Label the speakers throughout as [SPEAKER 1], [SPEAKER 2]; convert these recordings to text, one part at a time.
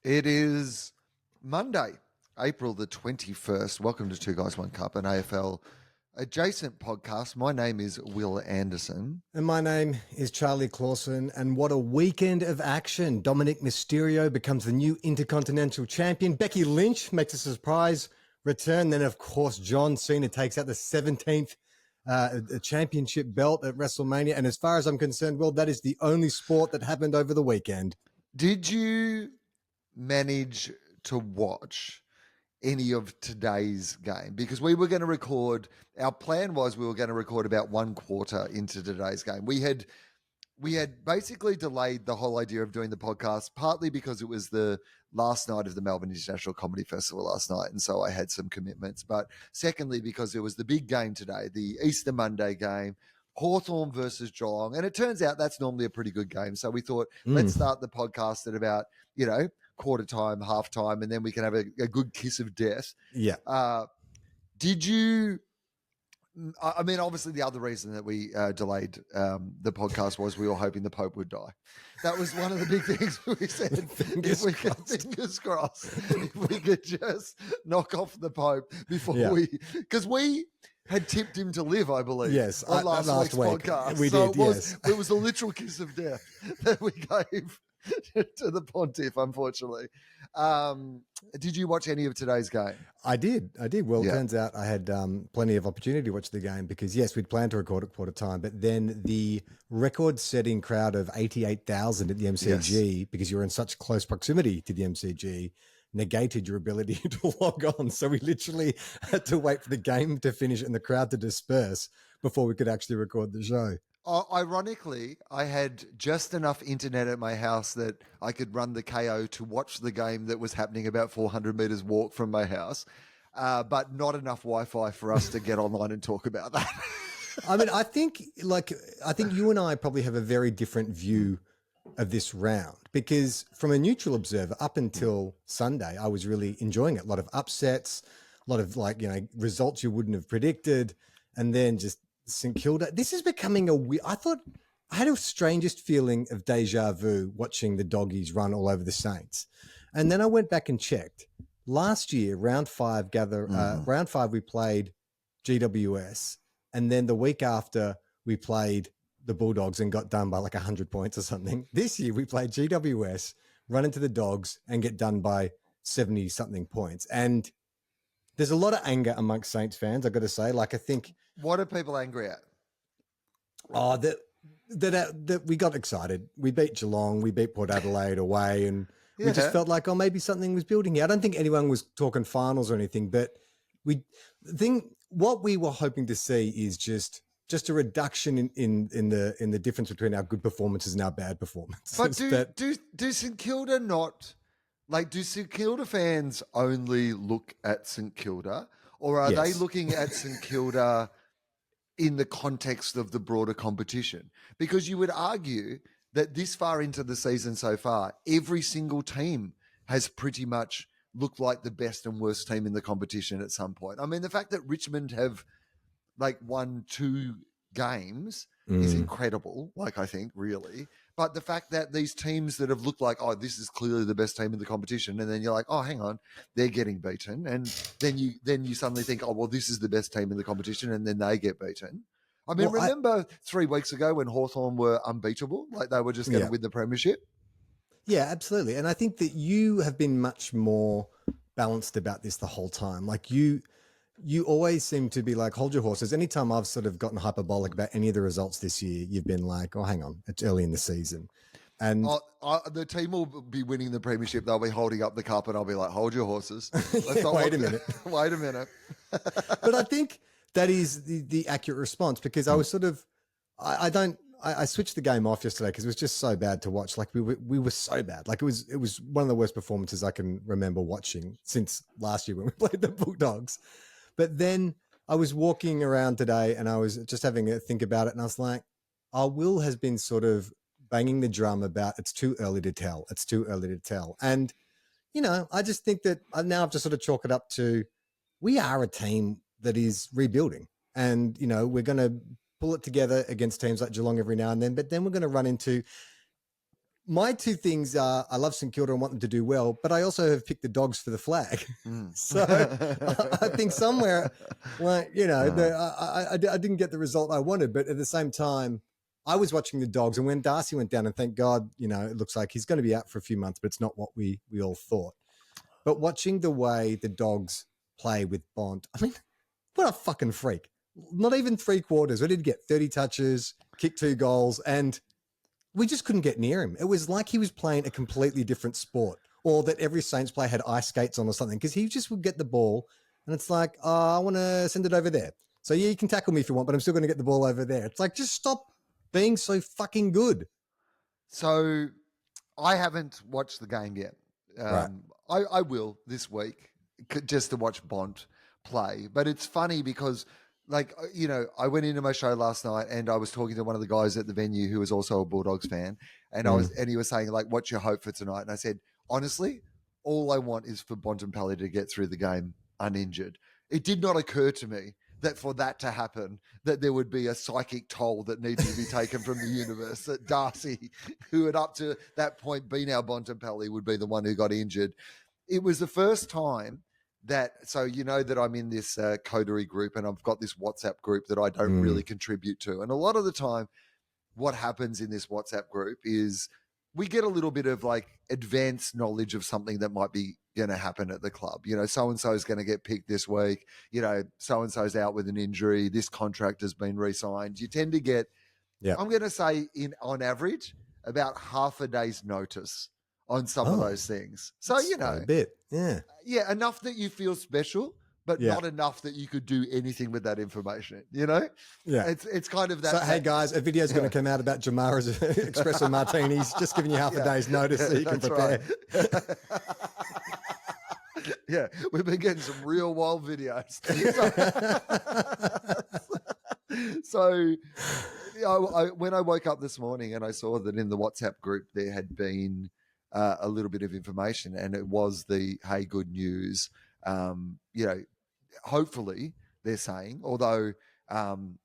[SPEAKER 1] It is Monday, April the 21st. Welcome to Two Guys, One Cup, an AFL adjacent podcast. My name is Will Anderson.
[SPEAKER 2] And my name is Charlie Clausen. And what a weekend of action. Dominic Mysterio becomes the new Intercontinental Champion. Becky Lynch makes a surprise return. Then, of course, John Cena takes out the 17th championship belt at WrestleMania. And as far as I'm concerned, Will, that is the only sport that happened over the weekend.
[SPEAKER 1] Did you manage to watch any of today's game? Because we were going to record, our plan was we were going to record about one quarter into today's game. We had basically delayed the whole idea of doing the podcast, partly because it was the last night of the Melbourne International Comedy Festival last night, and so I had some commitments. But secondly, because it was the big game today, the Easter Monday game, Hawthorn versus Geelong. And it turns out that's normally a pretty good game. So we thought, let's start the podcast at about, quarter time, half time, and then we can have a good kiss of death.
[SPEAKER 2] Yeah.
[SPEAKER 1] Did you... I mean, obviously, the other reason that we delayed the podcast was we were hoping the Pope would die. That was one of the big things we said. Fingers crossed, if we could just knock off the Pope before because we had tipped him to live, I believe.
[SPEAKER 2] Yes,
[SPEAKER 1] on last week's podcast.
[SPEAKER 2] We did.
[SPEAKER 1] It was a literal kiss of death that we gave to the Pontiff, unfortunately. Did you watch any of today's game?
[SPEAKER 2] I did. Well, it turns out I had plenty of opportunity to watch the game because, yes, we'd planned to record at quarter time, but then the record-setting crowd of 88,000 at the MCG, because you were in such close proximity to the MCG, negated your ability to log on. So we literally had to wait for the game to finish and the crowd to disperse before we could actually record the show.
[SPEAKER 1] Ironically, I had just enough internet at my house that I could run the KO to watch the game that was happening about 400 meters walk from my house, but not enough Wi-Fi for us to get online and talk about that.
[SPEAKER 2] I mean, I think you and I probably have a very different view of this round because from a neutral observer up until Sunday, I was really enjoying it. A lot of upsets, a lot of results you wouldn't have predicted, and then just St Kilda. This is becoming I had a strangest feeling of deja vu watching the doggies run all over the Saints. And then I went back and checked. Last year, round five we played GWS. And then the week after we played the Bulldogs and got done by like 100 points or something. This year we played GWS, run into the Dogs and get done by 70 something points. And there's a lot of anger amongst Saints fans, I've got to say. I think...
[SPEAKER 1] What are people angry at?
[SPEAKER 2] Oh, that we got excited. We beat Geelong, we beat Port Adelaide away, and we just felt like, maybe something was building here. I don't think anyone was talking finals or anything, but what we were hoping to see is just a reduction in the difference between our good performances and our bad performances.
[SPEAKER 1] But do St Kilda not... do St Kilda fans only look at St Kilda, or are they looking at St Kilda in the context of the broader competition? Because you would argue that this far into the season so far, every single team has pretty much looked like the best and worst team in the competition at some point. I mean, the fact that Richmond have won 2 games is incredible, I think, really. But the fact that these teams that have looked like, this is clearly the best team in the competition, and then you're like, hang on, they're getting beaten. And then you suddenly think, this is the best team in the competition, and then they get beaten. I mean, remember 3 weeks ago when Hawthorn were unbeatable? They were just going to win the premiership?
[SPEAKER 2] Yeah, absolutely. And I think that you have been much more balanced about this the whole time. You always seem to be hold your horses. Anytime I've sort of gotten hyperbolic about any of the results this year, you've been like, hang on, it's early in the season. And
[SPEAKER 1] the team will be winning the premiership. They'll be holding up the cup and I'll be like, hold your horses.
[SPEAKER 2] Wait a minute.
[SPEAKER 1] Wait a minute.
[SPEAKER 2] But I think that is the accurate response because I was sort of, I switched the game off yesterday because it was just so bad to watch. We were so bad. It was one of the worst performances I can remember watching since last year when we played the Bulldogs. But then I was walking around today and I was just having a think about it. And I was like, Will has been sort of banging the drum about it's too early to tell. It's too early to tell. And, I just think that now I've just sort of chalk it up to we are a team that is rebuilding. And, we're going to pull it together against teams like Geelong every now and then. But then we're going to run into my two things are I love St Kilda and want them to do well, but I also have picked the Dogs for the flag. So I think somewhere, like, you know, I didn't get the result I wanted, but at the same time, I was watching the Dogs, and when Darcy went down, and thank God, you know, it looks like he's going to be out for a few months, but it's not what we all thought. But watching the way the Dogs play with Bont, I mean, what a fucking freak. Not even 3 quarters. We did get 30 touches, kick 2 goals, and we just couldn't get near him. It was like he was playing a completely different sport, or that every Saints player had ice skates on or something, because he just would get the ball, and it's like, oh, I want to send it over there. So yeah, you can tackle me if you want, but I'm still going to get the ball over there. It's like, just stop being so fucking good.
[SPEAKER 1] So I haven't watched the game yet.
[SPEAKER 2] Right.
[SPEAKER 1] I will this week just to watch Bont play. But it's funny because, like, you know, I went into my show last night and I was talking to one of the guys at the venue who was also a Bulldogs fan. And he was saying, like, what's your hope for tonight? And I said, honestly, all I want is for Bontempelli to get through the game uninjured. It did not occur to me that for that to happen, that there would be a psychic toll that needed to be taken from the universe, that Darcy, who had up to that point been our Bontempelli, would be the one who got injured. It was the first time that, so you know that I'm in this coterie group, and I've got this WhatsApp group that I don't really contribute to. And a lot of the time, what happens in this WhatsApp group is we get a little bit of like advanced knowledge of something that might be going to happen at the club. You know, so-and-so is going to get picked this week. You know, so-and-so's out with an injury. This contract has been re-signed. You tend to get, I'm going to say on average, about half a day's notice on some of those things. So, you know,
[SPEAKER 2] a bit.
[SPEAKER 1] Yeah, enough that you feel special, but not enough that you could do anything with that information, you know?
[SPEAKER 2] Yeah.
[SPEAKER 1] It's kind of that.
[SPEAKER 2] So, hey, guys, a video's going to come out about Jamara's espresso martinis. Just giving you half a day's notice so you can prepare.
[SPEAKER 1] Right. Yeah, we've been getting some real wild videos. So you know, when I woke up this morning and I saw that in the WhatsApp group there had been a little bit of information, and it was the, hey, good news. You know, hopefully they're saying, although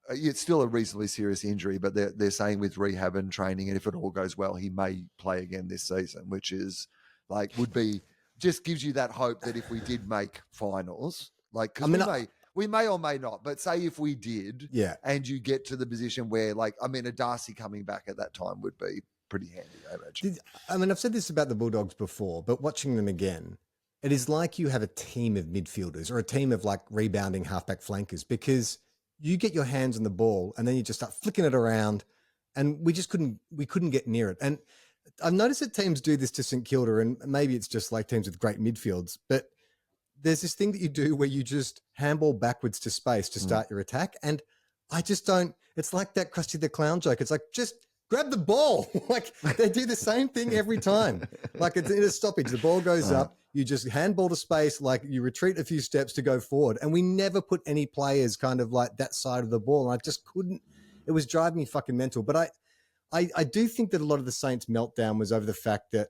[SPEAKER 1] it's still a reasonably serious injury, but they're saying with rehab and training, and if it all goes well, he may play again this season, which is like, would be, just gives you that hope that if we did make finals, like, because we may or may not, but say if we did, and you get to the position where, like, I mean, a Darcy coming back at that time would be pretty handy, I imagine.
[SPEAKER 2] I mean, I've said this about the Bulldogs before, but watching them again, it is like you have a team of midfielders or a team of like rebounding halfback flankers, because you get your hands on the ball and then you just start flicking it around, and we couldn't get near it. And I've noticed that teams do this to St Kilda, and maybe it's just like teams with great midfields, but there's this thing that you do where you just handball backwards to space to start your attack. And I just don't, it's like that Krusty the Clown joke. It's like, just grab the ball. Like, they do the same thing every time. Like, it's in a stoppage, the ball goes up, you just handball to space, like you retreat a few steps to go forward. And we never put any players kind of like that side of the ball. And I just couldn't, it was driving me fucking mental. But I do think that a lot of the Saints meltdown was over the fact that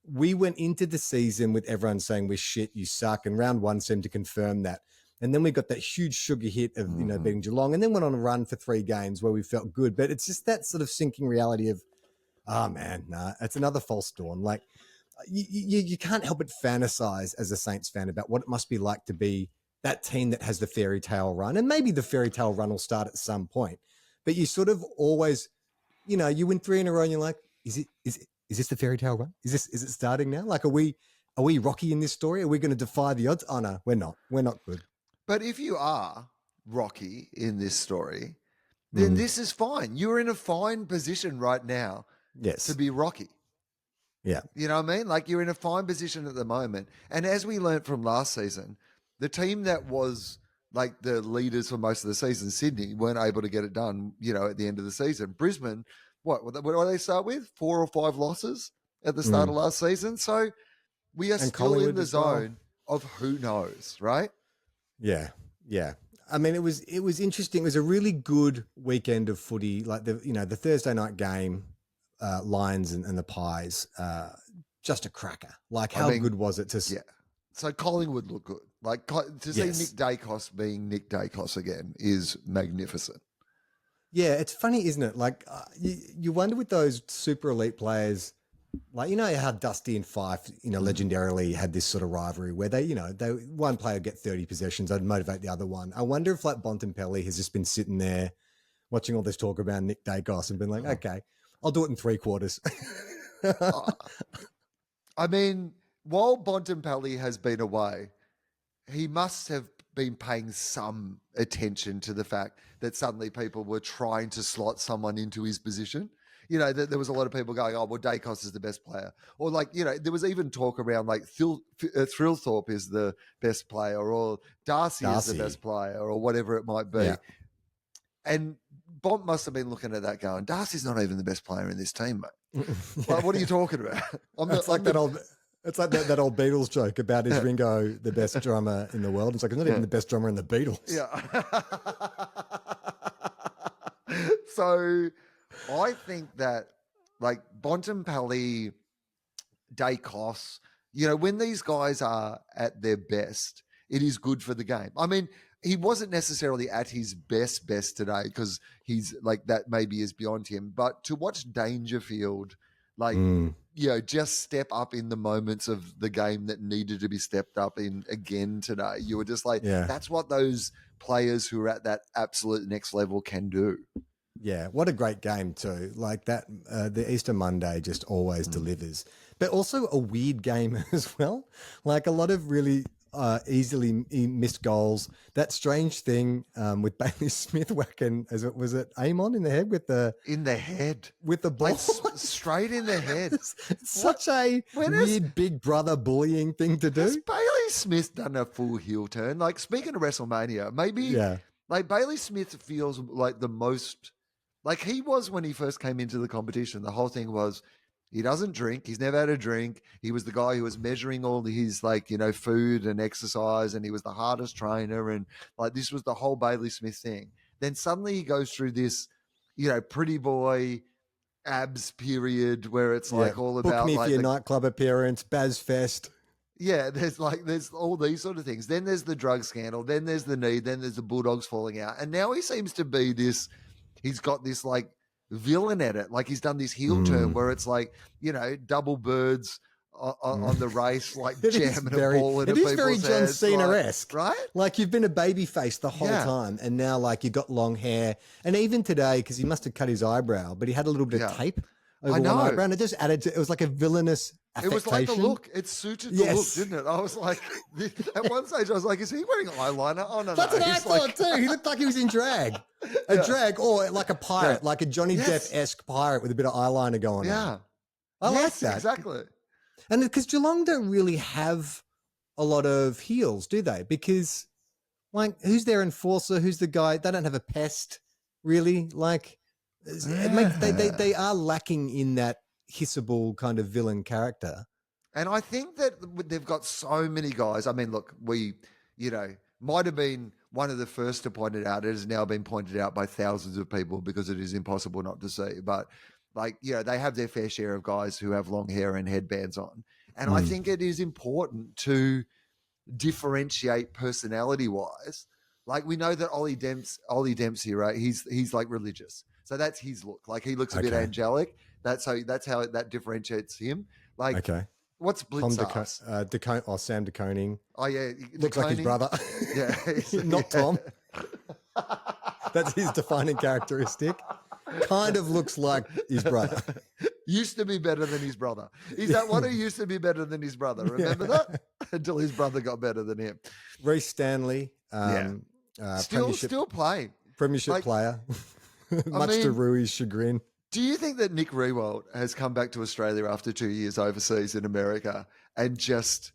[SPEAKER 2] we went into the season with everyone saying we're shit, you suck, and round 1 seemed to confirm that. And then we got that huge sugar hit of, you know, beating Geelong, and then went on a run for 3 games where we felt good. But it's just that sort of sinking reality of, oh man, nah, it's another false dawn. Like, you can't help but fantasize as a Saints fan about what it must be like to be that team that has the fairy tale run. And maybe the fairy tale run will start at some point, but you sort of always, you know, you win 3 in a row and you're like, is this the fairy tale run? Is it starting now? Like, are we Rocky in this story? Are we going to defy the odds? Oh no, we're not. We're not good.
[SPEAKER 1] But if you are Rocky in this story, then this is fine. You're in a fine position right now to be Rocky.
[SPEAKER 2] Yeah.
[SPEAKER 1] You know what I mean? Like, you're in a fine position at the moment. And as we learned from last season, the team that was like the leaders for most of the season, Sydney, weren't able to get it done, you know, at the end of the season. Brisbane, what do they start with? 4 or 5 losses at the start of last season. So we are still in the zone of who knows, right?
[SPEAKER 2] Yeah. Yeah. I mean, it was interesting. It was a really good weekend of footy. Like, the Thursday night game, Lions and the Pies, just a cracker. Like, how good was it to see?
[SPEAKER 1] Yeah. So Collingwood looked good. Like, to see Nick Dacos being Nick Dacos again is magnificent.
[SPEAKER 2] Yeah, it's funny, isn't it? Like, you wonder with those super elite players, Like, you know how Dusty and Fife, legendarily had this sort of rivalry where they one player would get 30 possessions, they'd motivate the other one. I wonder if like Bontempelli has just been sitting there watching all this talk about Nick Dacos and been like, okay, I'll do it in 3 quarters.
[SPEAKER 1] I mean, while Bontempelli has been away, he must have been paying some attention to the fact that suddenly people were trying to slot someone into his position. There was a lot of people going, oh, well, Dacos is the best player. Or there was even talk around like Thrillthorpe is the best player, or Darcy is the best player, or whatever it might be. Yeah. And Bont must have been looking at that going, Darcy's not even the best player in this team, mate. Like, what are you talking about?
[SPEAKER 2] It's like that old Beatles joke about is Ringo the best drummer in the world? It's like, he's not even the best drummer in the Beatles.
[SPEAKER 1] Yeah. So I think that like Bontempelli, Dacos, when these guys are at their best, it is good for the game. I mean, he wasn't necessarily at his best today because he's like that maybe is beyond him. But to watch Dangerfield, just step up in the moments of the game that needed to be stepped up in again today, you were just like, that's what those players who are at that absolute next level can do.
[SPEAKER 2] Yeah, what a great game too. Like that, the Easter Monday just always delivers. But also a weird game as well. Like a lot of really easily missed goals. That strange thing with Bailey Smith whacking, was it Amon in the head with the ball,
[SPEAKER 1] like, straight in the head.
[SPEAKER 2] It's such a weird big brother bullying thing to do.
[SPEAKER 1] Has Bailey Smith done a full heel turn? Like, speaking of WrestleMania, maybe like Bailey Smith feels like the most like he was when he first came into the competition. The whole thing was, he doesn't drink. He's never had a drink. He was the guy who was measuring all his food and exercise, and he was the hardest trainer. And like, this was the whole Bailey Smith thing. Then suddenly he goes through this, pretty boy abs period where it's like all about
[SPEAKER 2] book me for your nightclub appearance, Baz Fest.
[SPEAKER 1] Yeah, there's all these sort of things. Then there's the drug scandal. Then there's the knee. Then there's the Bulldogs falling out. And now he seems to be this. He's got this like villain at it. Like he's done this heel turn where it's like, double birds on the race, like jamming a ball into people's heads. It is very John
[SPEAKER 2] Cena-esque.
[SPEAKER 1] Right?
[SPEAKER 2] Like you've been a baby face the whole time and now like you got long hair. And even today, because he must have cut his eyebrow, but he had a little bit of tape over one eyebrow and it just added to, it was like a villainous affectation.
[SPEAKER 1] It was like the look. It suited the look, didn't it? I was like, at one stage I was like, is he wearing eyeliner? Oh, no,
[SPEAKER 2] That's what I thought too. He looked like he was in drag. A drag or like a pirate, like a Johnny Depp-esque pirate with a bit of eyeliner going on. I like that.
[SPEAKER 1] Exactly.
[SPEAKER 2] And because Geelong don't really have a lot of heels, do they? Because like, who's their enforcer? Who's the guy? They don't have a pest, really. Like, they are lacking in that hissable kind of villain character.
[SPEAKER 1] And I think that they've got so many guys. I mean, look, we, might have been one of the first to point it out. It has now been pointed out by thousands of people because it is impossible not to see. But they have their fair share of guys who have long hair and headbands on. And I think it is important to differentiate personality-wise. Like we know that Ollie Dempsey, right? He's like religious. So that's his look. Like he looks a bit angelic. That's how that differentiates him. Like, what's Blitz's ass?
[SPEAKER 2] Sam De Koning.
[SPEAKER 1] Oh yeah,
[SPEAKER 2] looks like his brother.
[SPEAKER 1] Yeah,
[SPEAKER 2] not Tom. That's his defining characteristic. Kind of looks like his brother.
[SPEAKER 1] Used to be better than his brother. He's that one who used to be better than his brother. Remember that? Until his brother got better than him.
[SPEAKER 2] Reece Stanley.
[SPEAKER 1] Still playing.
[SPEAKER 2] Premiership player. Much to Rui's chagrin.
[SPEAKER 1] Do you think that Nick Riewoldt has come back to Australia after 2 years overseas in America and just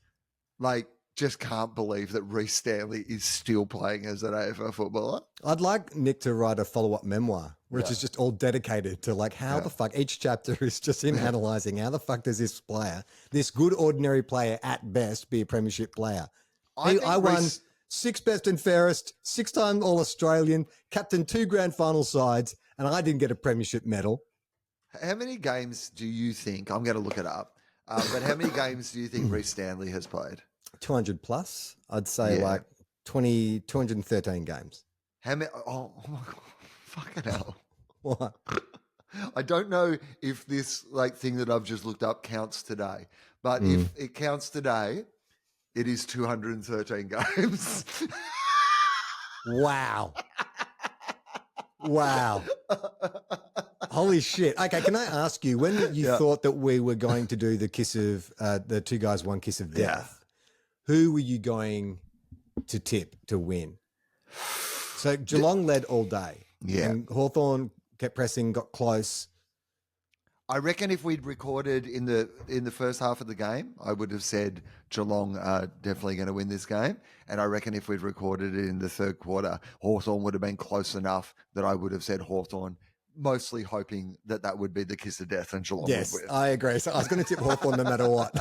[SPEAKER 1] can't believe that Reece Stanley is still playing as an AFL footballer?
[SPEAKER 2] I'd like Nick to write a follow-up memoir, which is just all dedicated to like how the fuck each chapter is just him analysing how the fuck does this player, this good ordinary player at best, be a premiership player. I won 6 best and fairest, 6-time All-Australian, captain 2 grand final sides, and I didn't get a premiership medal.
[SPEAKER 1] How many games do you think, I'm going to look it up, but how many games do you think Reece Stanley has played?
[SPEAKER 2] 200 plus. I'd say like 213 games.
[SPEAKER 1] How many? Oh my God. Fucking hell.
[SPEAKER 2] What?
[SPEAKER 1] I don't know if this thing that I've just looked up counts today, but if it counts today, it is 213 games.
[SPEAKER 2] Wow. Wow. Holy shit. Okay, can I ask you, when you thought that we were going to do the kiss of the two guys, one kiss of death, who were you going to tip to win? So Geelong led all day.
[SPEAKER 1] Yeah.
[SPEAKER 2] And Hawthorn kept pressing, got close.
[SPEAKER 1] I reckon if we'd recorded in the first half of the game, I would have said Geelong are definitely going to win this game. And I reckon if we'd recorded it in the third quarter, Hawthorn would have been close enough that I would have said Hawthorn, mostly hoping that would be the kiss of death and Geelong would win.
[SPEAKER 2] I agree. So I was going to tip Hawthorn no matter what,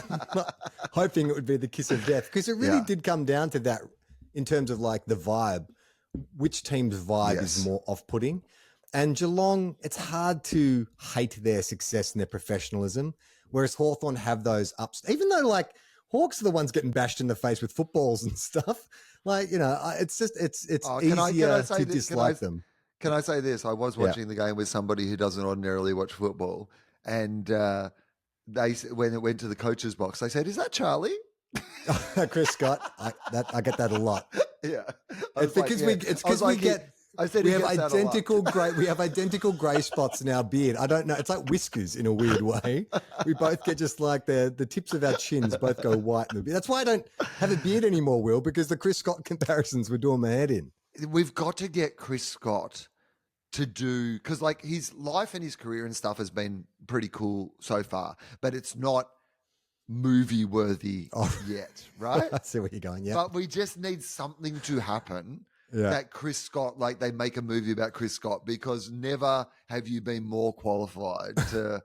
[SPEAKER 2] hoping it would be the kiss of death, because it really did come down to that in terms of the vibe, which team's vibe is more off-putting. And Geelong, it's hard to hate their success and their professionalism, whereas Hawthorn have those ups. Even though Hawks are the ones getting bashed in the face with footballs and stuff, it's just it's easier to dislike them.
[SPEAKER 1] Can I say this? I was watching the game with somebody who doesn't ordinarily watch football, and they, when it went to the coach's box, they said, "Is that Charlie?"
[SPEAKER 2] Chris Scott. I get that a lot.
[SPEAKER 1] Yeah,
[SPEAKER 2] it's because we have identical grey spots in our beard. I don't know. It's like whiskers in a weird way. We both get just the tips of our chins both go white in the beard. That's why I don't have a beard anymore, Will, because the Chris Scott comparisons were doing my head in.
[SPEAKER 1] We've got to get Chris Scott to do, because his life and his career and stuff has been pretty cool so far, but it's not movie worthy yet, right?
[SPEAKER 2] I see where you're going. Yeah,
[SPEAKER 1] but we just need something to happen. That Chris Scott, they make a movie about Chris Scott, because never have you been more qualified to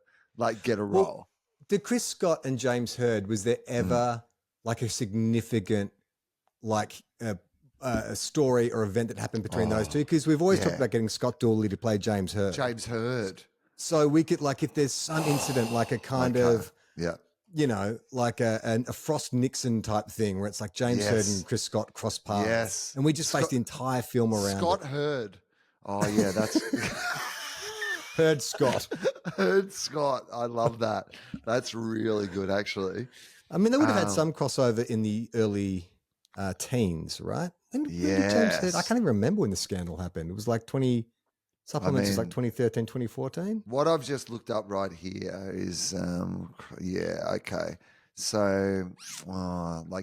[SPEAKER 1] get a role.
[SPEAKER 2] Well, did Chris Scott and James Hird, was there ever a significant a story or event that happened between those two? Because we've always talked about getting Scott Dooley to play James Hird.
[SPEAKER 1] James Hird.
[SPEAKER 2] So we could if there's some incident a kind of a Frost Nixon type thing where it's James Hird and Chris Scott cross paths.
[SPEAKER 1] Yes.
[SPEAKER 2] And we just based the entire film around
[SPEAKER 1] Scott Hird. Oh, yeah, that's...
[SPEAKER 2] Hird Scott.
[SPEAKER 1] Hird Scott. I love that. That's really good, actually.
[SPEAKER 2] I mean, they would have had some crossover in the early teens, right? When did James Hird, I can't even remember when the scandal happened. It was 2013, 2014.
[SPEAKER 1] What I've just looked up right here is, okay. So,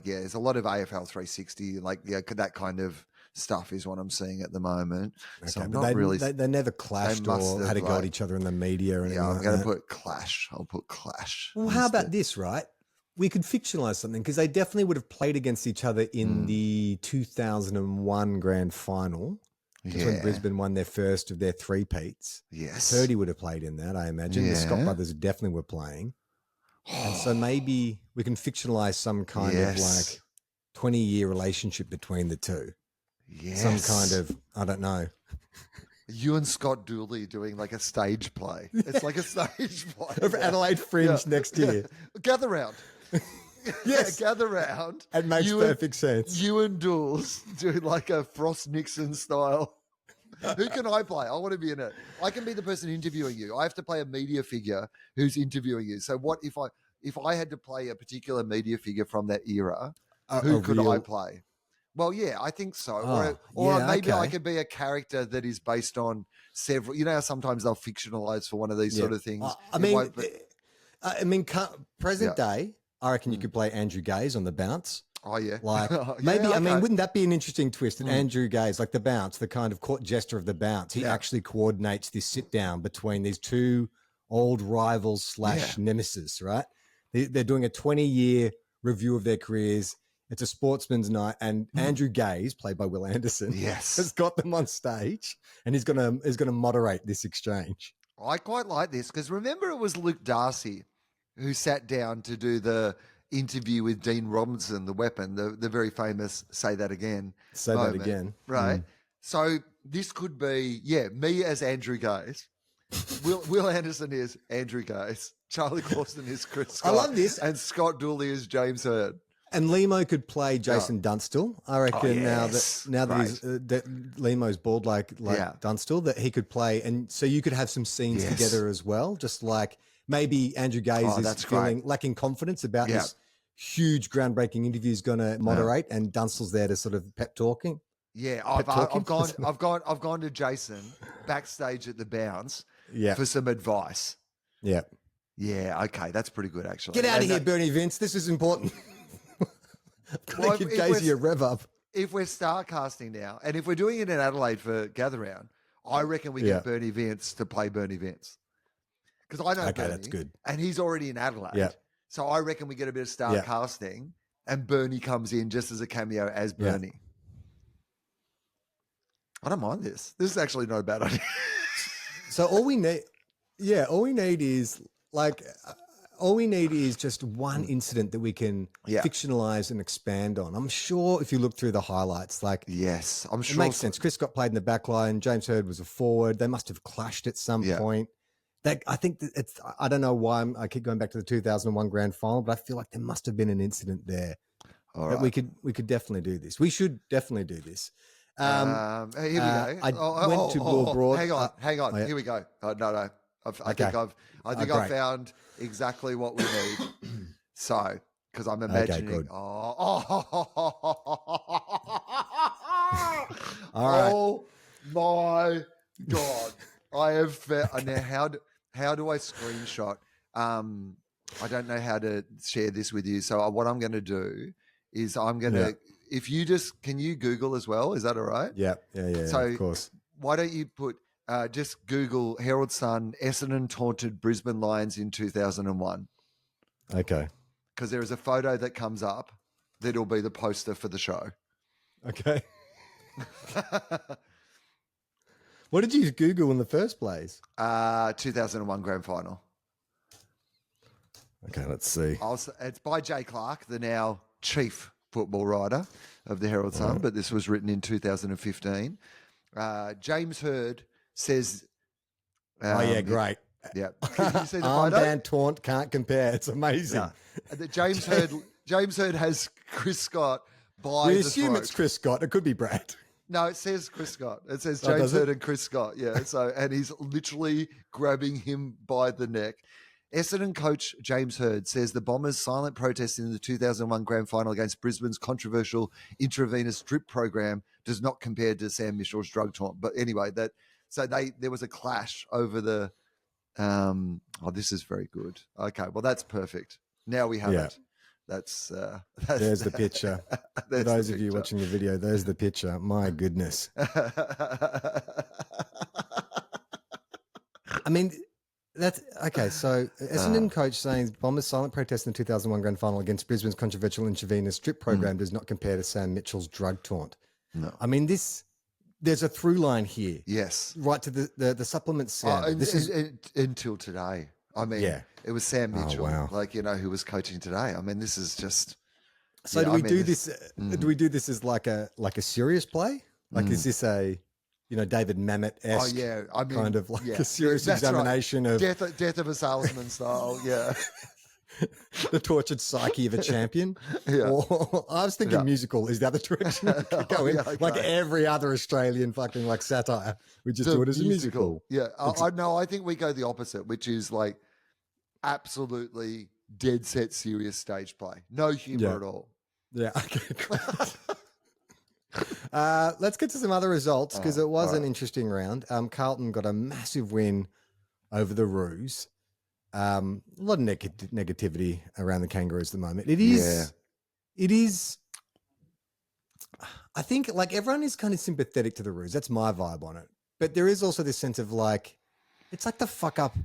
[SPEAKER 1] there's a lot of AFL 360, that kind of stuff is what I'm seeing at the moment. Okay, so I'm not really.
[SPEAKER 2] They never clashed or had a go at each other in the media or anything.
[SPEAKER 1] Yeah, I'm going to put clash. I'll put clash.
[SPEAKER 2] Well, how about this, right? We could fictionalize something, because they definitely would have played against each other in the 2001 grand final. That's when Brisbane won their first of their three-peats.
[SPEAKER 1] Yes.
[SPEAKER 2] Purdy would have played in that, I imagine. The Scott brothers definitely were playing. And so maybe we can fictionalize some kind of 20-year relationship between the two.
[SPEAKER 1] Yes.
[SPEAKER 2] Some kind of, I don't know.
[SPEAKER 1] You and Scott Dooley doing a stage play. It's like a stage play.
[SPEAKER 2] Over Adelaide Fringe next year.
[SPEAKER 1] Gather round.
[SPEAKER 2] Yes.
[SPEAKER 1] Gather round.
[SPEAKER 2] It makes perfect sense.
[SPEAKER 1] You and Dools do a Frost Nixon style. Who can I play? I want to be in it. I can be the person interviewing you. I have to play a media figure who's interviewing you. So what if I had to play a particular media figure from that era, who could I play? Well, yeah, I think so. Or maybe I could be a character that is based on several. You know how sometimes they'll fictionalize for one of these sort of things.
[SPEAKER 2] Present day, I reckon you could play Andrew Gaze on the bounce.
[SPEAKER 1] Oh, yeah.
[SPEAKER 2] Maybe, I mean, wouldn't that be an interesting twist? That Andrew Gaze, the bounce, the kind of court jester of the bounce, he actually coordinates this sit down between these two old rivals / nemesis, right? They're doing a 20-year review of their careers. It's a sportsman's night, and Andrew Gaze, played by Will Anderson, has got them on stage, and he's gonna moderate this exchange.
[SPEAKER 1] I quite like this, because remember, it was Luke Darcy who sat down to do the interview with Dean Robinson, the weapon, the very famous "Say That Again."
[SPEAKER 2] Say
[SPEAKER 1] moment,
[SPEAKER 2] that again,
[SPEAKER 1] right? So this could be me as Andrew Gaze. Will Anderson is Andrew Gaze. Charlie Clausen is Chris Scott.
[SPEAKER 2] I love this,
[SPEAKER 1] and Scott Dooley is James Hird.
[SPEAKER 2] And Limo could play Jason Dunstall. I reckon
[SPEAKER 1] yes.
[SPEAKER 2] now that he's that Limo's bald like Dunstall, that he could play, and so you could have some scenes together as well. Just like maybe Andrew Gaze is feeling lacking confidence about this huge groundbreaking interview he's going to moderate, and Dunstall's there to sort of pep talking.
[SPEAKER 1] Yeah, I've gone to Jason backstage at the Bounce for some advice.
[SPEAKER 2] Yeah.
[SPEAKER 1] Yeah, okay, that's pretty good actually.
[SPEAKER 2] Get out of here, Bernie Vince. This is important. Got to give Gazy a rev up.
[SPEAKER 1] If we're star casting now, and if we're doing it in Adelaide for Gather Round, I reckon we get Bernie Vince to play Bernie Vince. Because I know Bernie,
[SPEAKER 2] that's good.
[SPEAKER 1] And he's already in Adelaide. Yeah. So I reckon we get a bit of star casting, and Bernie comes in just as a cameo as Bernie. Yeah. I don't mind this. This is actually not a bad idea.
[SPEAKER 2] So all we need is just one incident that we can fictionalize and expand on. I'm sure if you look through the highlights, I'm sure it makes sense. Chris Scott played in the back line. James Hird was a forward. They must have clashed at some point. I think that I don't know why I keep going back to the 2001 grand final, but I feel like there must have been an incident there that we could definitely do this. We should definitely do this.
[SPEAKER 1] Here we go.
[SPEAKER 2] I went to Will Broad.
[SPEAKER 1] Hang on. Here we go. No. I think I've found exactly what we need. So, because I'm imagining. Oh my God! I have found. Now, how do I screenshot? I don't know how to share this with you. So, what I'm going to do is I'm going to. If you can you Google as well? Is that all right?
[SPEAKER 2] Yeah.
[SPEAKER 1] So,
[SPEAKER 2] of course.
[SPEAKER 1] Why don't you put just Google Herald Sun Essendon taunted Brisbane Lions in 2001?
[SPEAKER 2] Okay.
[SPEAKER 1] Because there is a photo that comes up that'll be the poster for the show.
[SPEAKER 2] Okay. What did you Google in the first place?
[SPEAKER 1] 2001 grand final.
[SPEAKER 2] Okay, let's see.
[SPEAKER 1] It's by Jay Clark, the now chief football writer of the Herald Sun, but this was written in 2015. James Hird says...
[SPEAKER 2] great.
[SPEAKER 1] Yeah. Can you see the photo?
[SPEAKER 2] Armband taunt, can't compare. It's amazing.
[SPEAKER 1] Yeah. James Hird has Chris Scott by
[SPEAKER 2] we
[SPEAKER 1] the
[SPEAKER 2] assume
[SPEAKER 1] throat.
[SPEAKER 2] It's Chris Scott. It could be Brad.
[SPEAKER 1] No, it says Chris Scott. It says James Hird and Chris Scott. Yeah. So, and he's literally grabbing him by the neck. Essendon coach James Hird says the Bombers' silent protest in the 2001 grand final against Brisbane's controversial intravenous drip program does not compare to Sam Mitchell's drug taunt. But anyway, there was a clash over the. This is very good. Okay, well that's perfect. Now we have it. That's
[SPEAKER 2] there's the picture. For those of you watching the video, there's the picture. My goodness. I mean. That's okay. So, Essendon coach saying Bombers' silent protest in the 2001 grand final against Brisbane's controversial intravenous strip program does not compare to Sam Mitchell's drug taunt.
[SPEAKER 1] No,
[SPEAKER 2] I mean there's a through line here.
[SPEAKER 1] Yes,
[SPEAKER 2] right to the supplement sound.
[SPEAKER 1] This is until today. I mean, it was Sam Mitchell, who was coaching today. I mean, this is just.
[SPEAKER 2] So do we do this? Do we do this as like a serious play? Like, is this a David Mamet-esque kind of like a serious examination of
[SPEAKER 1] death of a salesman style,
[SPEAKER 2] the tortured psyche of a champion. Or I was thinking musical is the other direction we could go in. Like every other Australian fucking like satire. We just do it as a musical.
[SPEAKER 1] Yeah. I think we go the opposite, which is like absolutely dead set serious stage play. No humor at all.
[SPEAKER 2] Yeah. Okay, great. Let's get to some other results because it was an interesting round. Carlton got a massive win over the Roos. A lot of negativity around the Kangaroos at the moment. It is. I think like everyone is kind of sympathetic to the Roos. That's my vibe on it. But there is also this sense of like, it's like the fuck up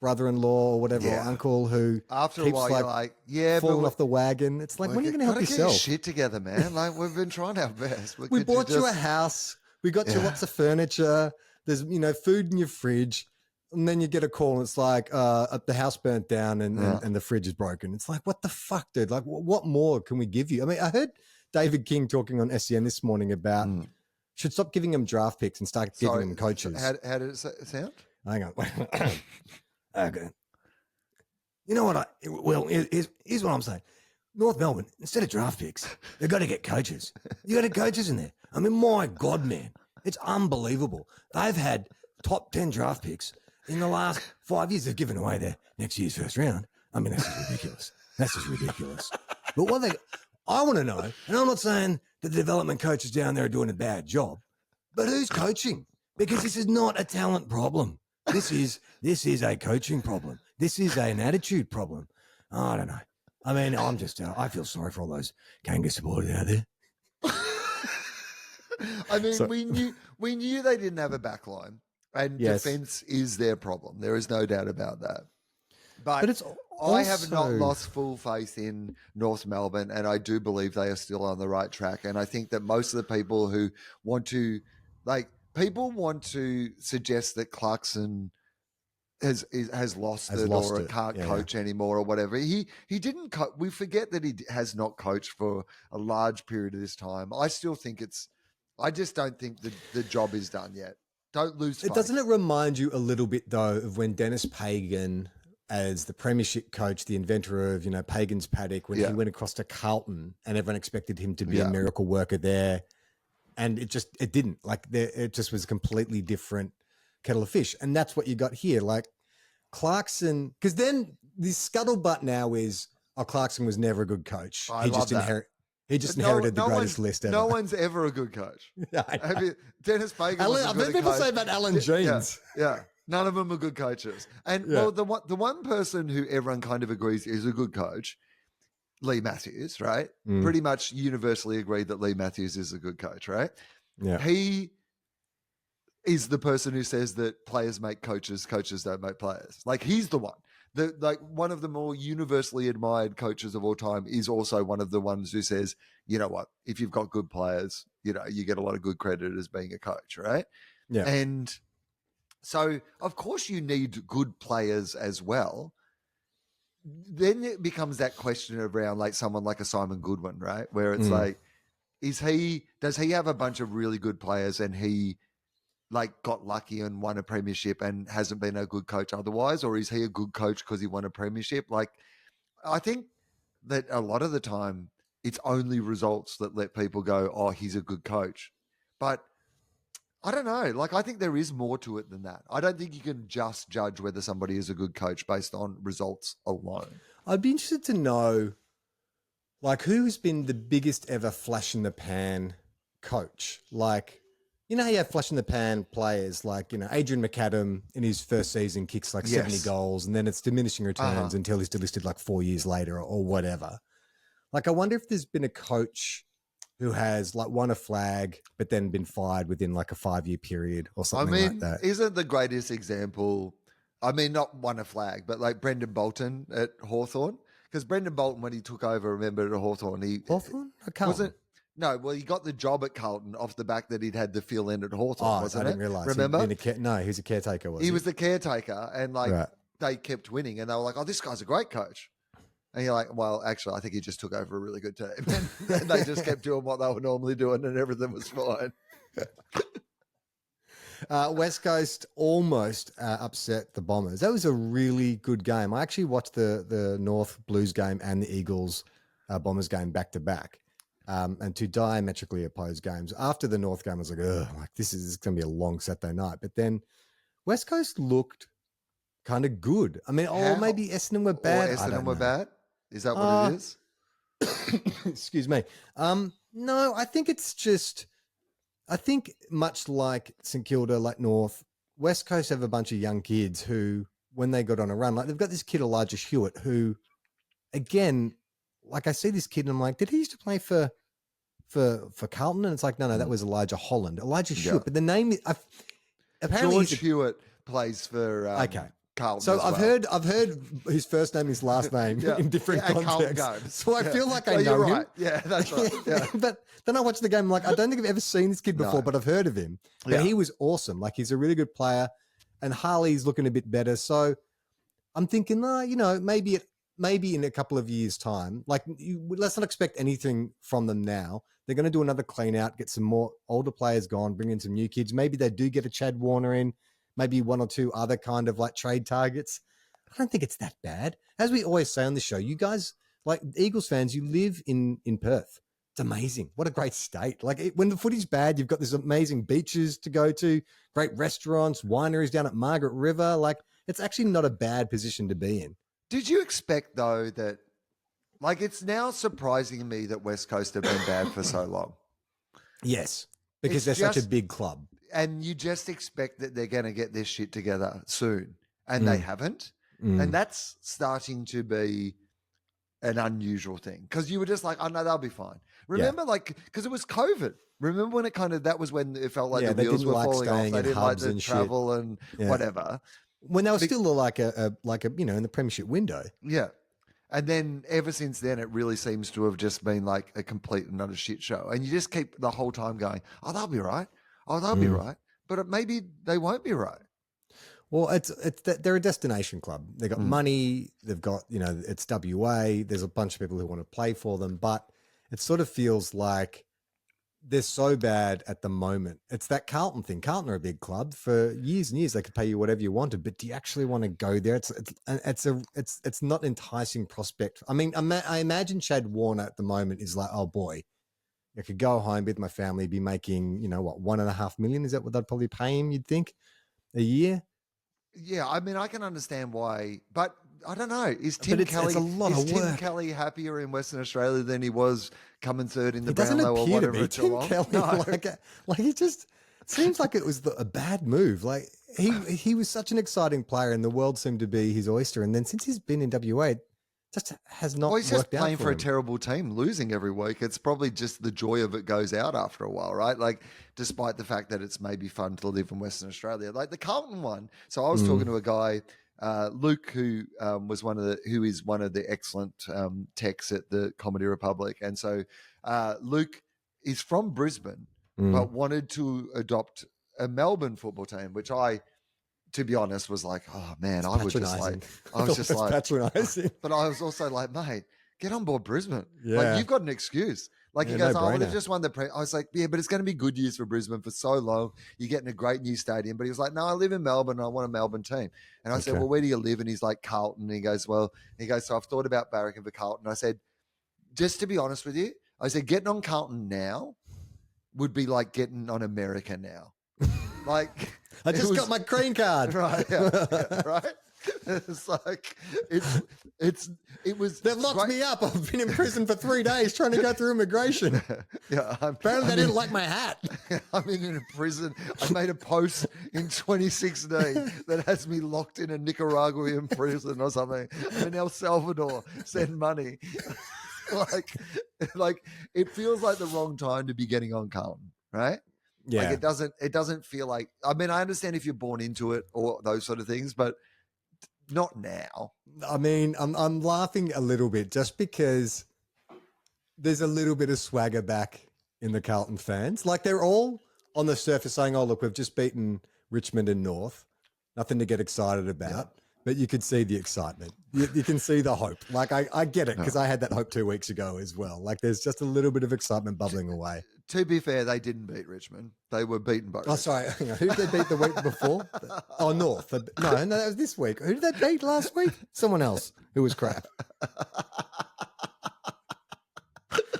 [SPEAKER 2] brother-in-law or whatever, or uncle who
[SPEAKER 1] after
[SPEAKER 2] keeps
[SPEAKER 1] a while you're
[SPEAKER 2] falling off the wagon. It's like, when are you going to help yourself?
[SPEAKER 1] Get your shit together, man. Like we've been trying our best.
[SPEAKER 2] We bought you a house. We got you lots of furniture. There's food in your fridge, and then you get a call and it's like the house burnt down and the fridge is broken. It's like, what the fuck, dude? Like what more can we give you? I mean, I heard David King talking on SEN this morning about should stop giving them draft picks and start giving them coaches.
[SPEAKER 1] How did it sound?
[SPEAKER 2] Hang on. Okay. You know what? Here's what I'm saying.
[SPEAKER 3] North Melbourne, instead of draft picks, they've got to get coaches. You got to coaches in there. I mean, my God, man, it's unbelievable. They've had top 10 draft picks in the last 5 years. They've given away their next year's first round. I mean, that's just ridiculous. That's just ridiculous. But I want to know, and I'm not saying that the development coaches down there are doing a bad job, but who's coaching? Because this is not a talent problem. This is a coaching problem. This is an attitude problem. I don't know. I mean, I feel sorry for all those Kanga supporters out there.
[SPEAKER 1] I mean, we knew they didn't have a backline, and defense is their problem. There is no doubt about that. But it's also... I have not lost full faith in North Melbourne, and I do believe they are still on the right track. And I think that most of the people who want to, suggest that Clarkson has lost it or can't coach anymore or whatever. He didn't we forget that he has not coached for a large period of this time. I still think I just don't think the job is done yet. Don't lose faith.
[SPEAKER 2] Doesn't it remind you a little bit though of when Dennis Pagan, as the premiership coach, the inventor of, Pagan's Paddock, when he went across to Carlton and everyone expected him to be a miracle worker there. And it didn't. It just was a completely different kettle of fish. And that's what you got here. Like Clarkson, because then the scuttlebutt now is, Clarkson was never a good coach. He just inherited the greatest list ever.
[SPEAKER 1] No one's ever a good coach. Dennis Pagan was
[SPEAKER 2] I've heard people say about Alan Jeans.
[SPEAKER 1] Yeah. None of them are good coaches. And the one person who everyone kind of agrees is a good coach, Lee Matthews, right? Pretty much universally agreed that Lee Matthews is a good coach, right?
[SPEAKER 2] Yeah.
[SPEAKER 1] He is the person who says that players make coaches, coaches don't make players. Like, he's the one. One of the more universally admired coaches of all time is also one of the ones who says, you know what, if you've got good players, you get a lot of good credit as being a coach, right?
[SPEAKER 2] Yeah.
[SPEAKER 1] And so, of course, you need good players as well. Then it becomes that question around like someone like a Simon Goodwin, right? Where it's like, does he have a bunch of really good players and he got lucky and won a premiership and hasn't been a good coach otherwise? Or is he a good coach because he won a premiership? I think that a lot of the time it's only results that let people go, oh, he's a good coach. But I don't know. I think there is more to it than that. I don't think you can just judge whether somebody is a good coach based on results alone.
[SPEAKER 2] I'd be interested to know, who's been the biggest ever flash in the pan coach? How you have flash in the pan players Adrian McAdam in his first season kicks 70 goals and then it's diminishing returns until he's delisted 4 years later or whatever. I wonder if there's been a coach who has won a flag, but then been fired within a 5-year period or something like that.
[SPEAKER 1] Isn't the greatest example, not won a flag, but Brendan Bolton at Hawthorn? Because Brendan Bolton, when he took over, remember at Hawthorn,
[SPEAKER 2] Hawthorn? Carlton?
[SPEAKER 1] He got the job at Carlton off the back that he'd had the fill-in at Hawthorn, wasn't it?
[SPEAKER 2] I didn't realise.
[SPEAKER 1] Remember?
[SPEAKER 2] He was a caretaker, wasn't he?
[SPEAKER 1] He was the caretaker, and they kept winning, and they were like, oh, this guy's a great coach. And you're like, well, actually, I think he just took over a really good team. And they just kept doing what they were normally doing and everything was fine.
[SPEAKER 2] West Coast almost upset the Bombers. That was a really good game. I actually watched the North Blues game and the Eagles Bombers game back to back, and two diametrically opposed games. After the North game, I was like, this is going to be a long Saturday night. But then West Coast looked kind of good. Or maybe Essendon were bad.
[SPEAKER 1] Or Essendon were bad? Is that what it is?
[SPEAKER 2] Excuse me. No, I think it's just... I think much like St Kilda, like North, West Coast have a bunch of young kids who, when they got on a run, they've got this kid Elijah Hewitt who, again, I see this kid and I'm like, did he used to play for Carlton? And it's like, no, that was Elijah Holland. Elijah Hewitt, but the name apparently
[SPEAKER 1] George Hewitt plays for Carlton.
[SPEAKER 2] So I've heard his first name, his last name in different contexts. So I feel like I know him.
[SPEAKER 1] Yeah, that's right. Yeah.
[SPEAKER 2] But then I watched the game, I don't think I've ever seen this kid before, but I've heard of him. But he was awesome. He's a really good player, and Harley's looking a bit better. So I'm thinking, maybe in a couple of years' time, let's not expect anything from them now. They're going to do another clean out, get some more older players gone, bring in some new kids. Maybe they do get a Chad Warner in. Maybe one or two other kind of trade targets. I don't think it's that bad. As we always say on the show, you guys Like Eagles fans, you live in Perth. It's amazing. What a great state. Like when the footy's bad, you've got these amazing beaches to go to, great restaurants, wineries down at Margaret River. Like it's actually not a bad position to be in.
[SPEAKER 1] Did you expect though that, like, it's now surprising me that West Coast have been bad for so long?
[SPEAKER 2] Yes, because
[SPEAKER 1] It's
[SPEAKER 2] they're such a
[SPEAKER 1] just-
[SPEAKER 2] big club.
[SPEAKER 1] And you just expect that they're going to get their shit together soon, and they haven't.
[SPEAKER 2] Mm.
[SPEAKER 1] And that's starting to be an unusual thing, because you were just like, oh no, they'll be fine. Remember, like, because it was COVID. Remember when that was when it felt like
[SPEAKER 2] Yeah,
[SPEAKER 1] the
[SPEAKER 2] they
[SPEAKER 1] wheels
[SPEAKER 2] didn't
[SPEAKER 1] were
[SPEAKER 2] like
[SPEAKER 1] falling off.
[SPEAKER 2] staying
[SPEAKER 1] They
[SPEAKER 2] in
[SPEAKER 1] didn't like
[SPEAKER 2] hubs
[SPEAKER 1] the
[SPEAKER 2] and shit.
[SPEAKER 1] travel and
[SPEAKER 2] Yeah.
[SPEAKER 1] whatever.
[SPEAKER 2] When they were still like a in the premiership window.
[SPEAKER 1] Yeah. And then ever since then, it really seems to have just been like a complete and utter shit show. And you just keep the whole time going, oh, they'll be right. Oh, they'll be right. But maybe they won't be right.
[SPEAKER 2] Well, they're a destination club. They've got money. They've got, it's WA. There's a bunch of people who want to play for them. But it sort of feels like they're so bad at the moment. It's that Carlton thing. Carlton are a big club. For years and years, they could pay you whatever you wanted. But do you actually want to go there? It's not enticing prospect. I mean, I imagine Chad Warner at the moment is like, oh boy, I could go home with my family, be making, $1.5 million. Is that what they'd probably pay him? You'd think a year.
[SPEAKER 1] Yeah, I mean, I can understand why, but I don't know. Is Tim
[SPEAKER 2] it's
[SPEAKER 1] Kelly
[SPEAKER 2] a lot of
[SPEAKER 1] Tim
[SPEAKER 2] work.
[SPEAKER 1] Kelly happier in Western Australia than he was coming third in the
[SPEAKER 2] It doesn't
[SPEAKER 1] Brownlow or
[SPEAKER 2] appear to
[SPEAKER 1] whatever
[SPEAKER 2] be
[SPEAKER 1] at
[SPEAKER 2] Tim
[SPEAKER 1] Geelong?
[SPEAKER 2] Kelly.
[SPEAKER 1] No.
[SPEAKER 2] Like it just seems like it was a bad move. Like he was such an exciting player, and the world seemed to be his oyster. And then since he's been in WA, it just has not
[SPEAKER 1] Well, he's just
[SPEAKER 2] worked out
[SPEAKER 1] playing
[SPEAKER 2] for
[SPEAKER 1] for a
[SPEAKER 2] him.
[SPEAKER 1] terrible team, losing every week. It's probably just the joy of it goes out after a while, right? Like, despite the fact that it's maybe fun to live in Western Australia, like the Carlton one. So I was talking to a guy, Luke, who is one of the excellent techs at the Comedy Republic, and so Luke is from Brisbane, but wanted to adopt a Melbourne football team, which I, to be honest, was like, oh man, I was just like,
[SPEAKER 2] patronizing.
[SPEAKER 1] but I was also like, mate, get on board Brisbane.
[SPEAKER 2] Yeah.
[SPEAKER 1] Like, you've got an excuse. Like, he
[SPEAKER 2] Yeah,
[SPEAKER 1] goes,
[SPEAKER 2] no
[SPEAKER 1] oh, I would have
[SPEAKER 2] brainer.
[SPEAKER 1] just won the I was like, yeah, but it's going to be good years for Brisbane for so long. You're getting a great new stadium. But he was like, no, I live in Melbourne and I want a Melbourne team. And I said,
[SPEAKER 2] Okay.
[SPEAKER 1] well, where do you live? And he's like, Carlton. And he goes, so I've thought about barracking for Carlton. I said, just to be honest with you, I said, getting on Carlton now would be like getting on America now. Like,
[SPEAKER 2] I just got my green card.
[SPEAKER 1] right, yeah, right. It's like it was.
[SPEAKER 2] They've locked
[SPEAKER 1] great.
[SPEAKER 2] me up. I've been in prison for 3 days trying to go through immigration.
[SPEAKER 1] Yeah,
[SPEAKER 2] Apparently, they didn't like my hat.
[SPEAKER 1] I'm in a prison. I made a post in 2016 that has me locked in a Nicaraguan prison or something. I'm in El Salvador. Send money. like it feels like the wrong time to be getting on Carlton, right?
[SPEAKER 2] Yeah.
[SPEAKER 1] Like it doesn't feel like, I mean, I understand if you're born into it or those sort of things, but not now.
[SPEAKER 2] I mean, I'm laughing a little bit just because there's a little bit of swagger back in the Carlton fans. Like they're all on the surface saying, oh, look, we've just beaten Richmond and North. Nothing to get excited about.
[SPEAKER 1] Yeah.
[SPEAKER 2] But you can see the excitement. You can see the hope. Like I get it because I had that hope 2 weeks ago as well. Like there's just a little bit of excitement bubbling away.
[SPEAKER 1] To be fair, they didn't beat Richmond. They were beaten by
[SPEAKER 2] Oh,
[SPEAKER 1] Richmond.
[SPEAKER 2] sorry. Hang on. Who did they beat the week before? Oh, North. No, that was this week. Who did they beat last week? Someone else who was crap.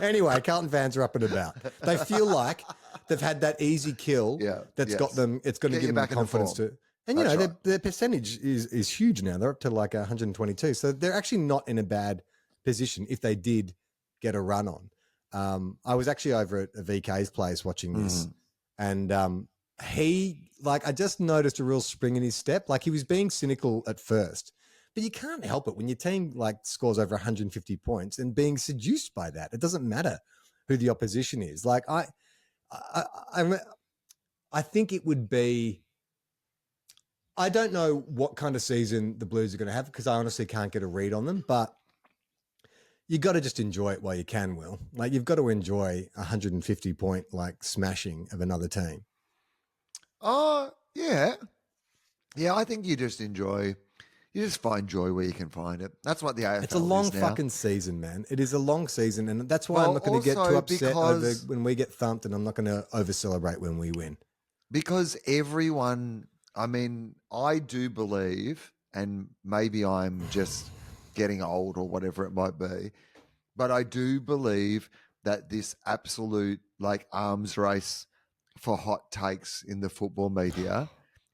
[SPEAKER 2] Anyway, Carlton fans are up and about. They feel like they've had that easy kill that's got them, it's going to
[SPEAKER 1] Get you
[SPEAKER 2] give them
[SPEAKER 1] back into
[SPEAKER 2] confidence
[SPEAKER 1] form.
[SPEAKER 2] to. And, you
[SPEAKER 1] That's
[SPEAKER 2] know,
[SPEAKER 1] right.
[SPEAKER 2] their percentage is huge now. They're up to like 122. So they're actually not in a bad position if they did get a run on. I was actually over at VK's place watching this, and I just noticed a real spring in his step. Like he was being cynical at first, but you can't help it when your team like scores over 150 points and being seduced by that. It doesn't matter who the opposition is. Like I think it would be. I don't know what kind of season the Blues are going to have because I honestly can't get a read on them, but you got to just enjoy it while you can, Will. Like you've got to enjoy 150 point like smashing of another team.
[SPEAKER 1] Oh, yeah. Yeah, I think you just find joy where you can find it. That's what the AFL
[SPEAKER 2] It's a long
[SPEAKER 1] is now.
[SPEAKER 2] fucking season, man. It is a long season, and that's why I'm not going to get too
[SPEAKER 1] also
[SPEAKER 2] upset over
[SPEAKER 1] because-
[SPEAKER 2] when we get thumped, and I'm not going to over celebrate when we win.
[SPEAKER 1] Because everyone, I mean, I do believe, and maybe I'm just getting old or whatever it might be, But I do believe that this absolute like arms race for hot takes in the football media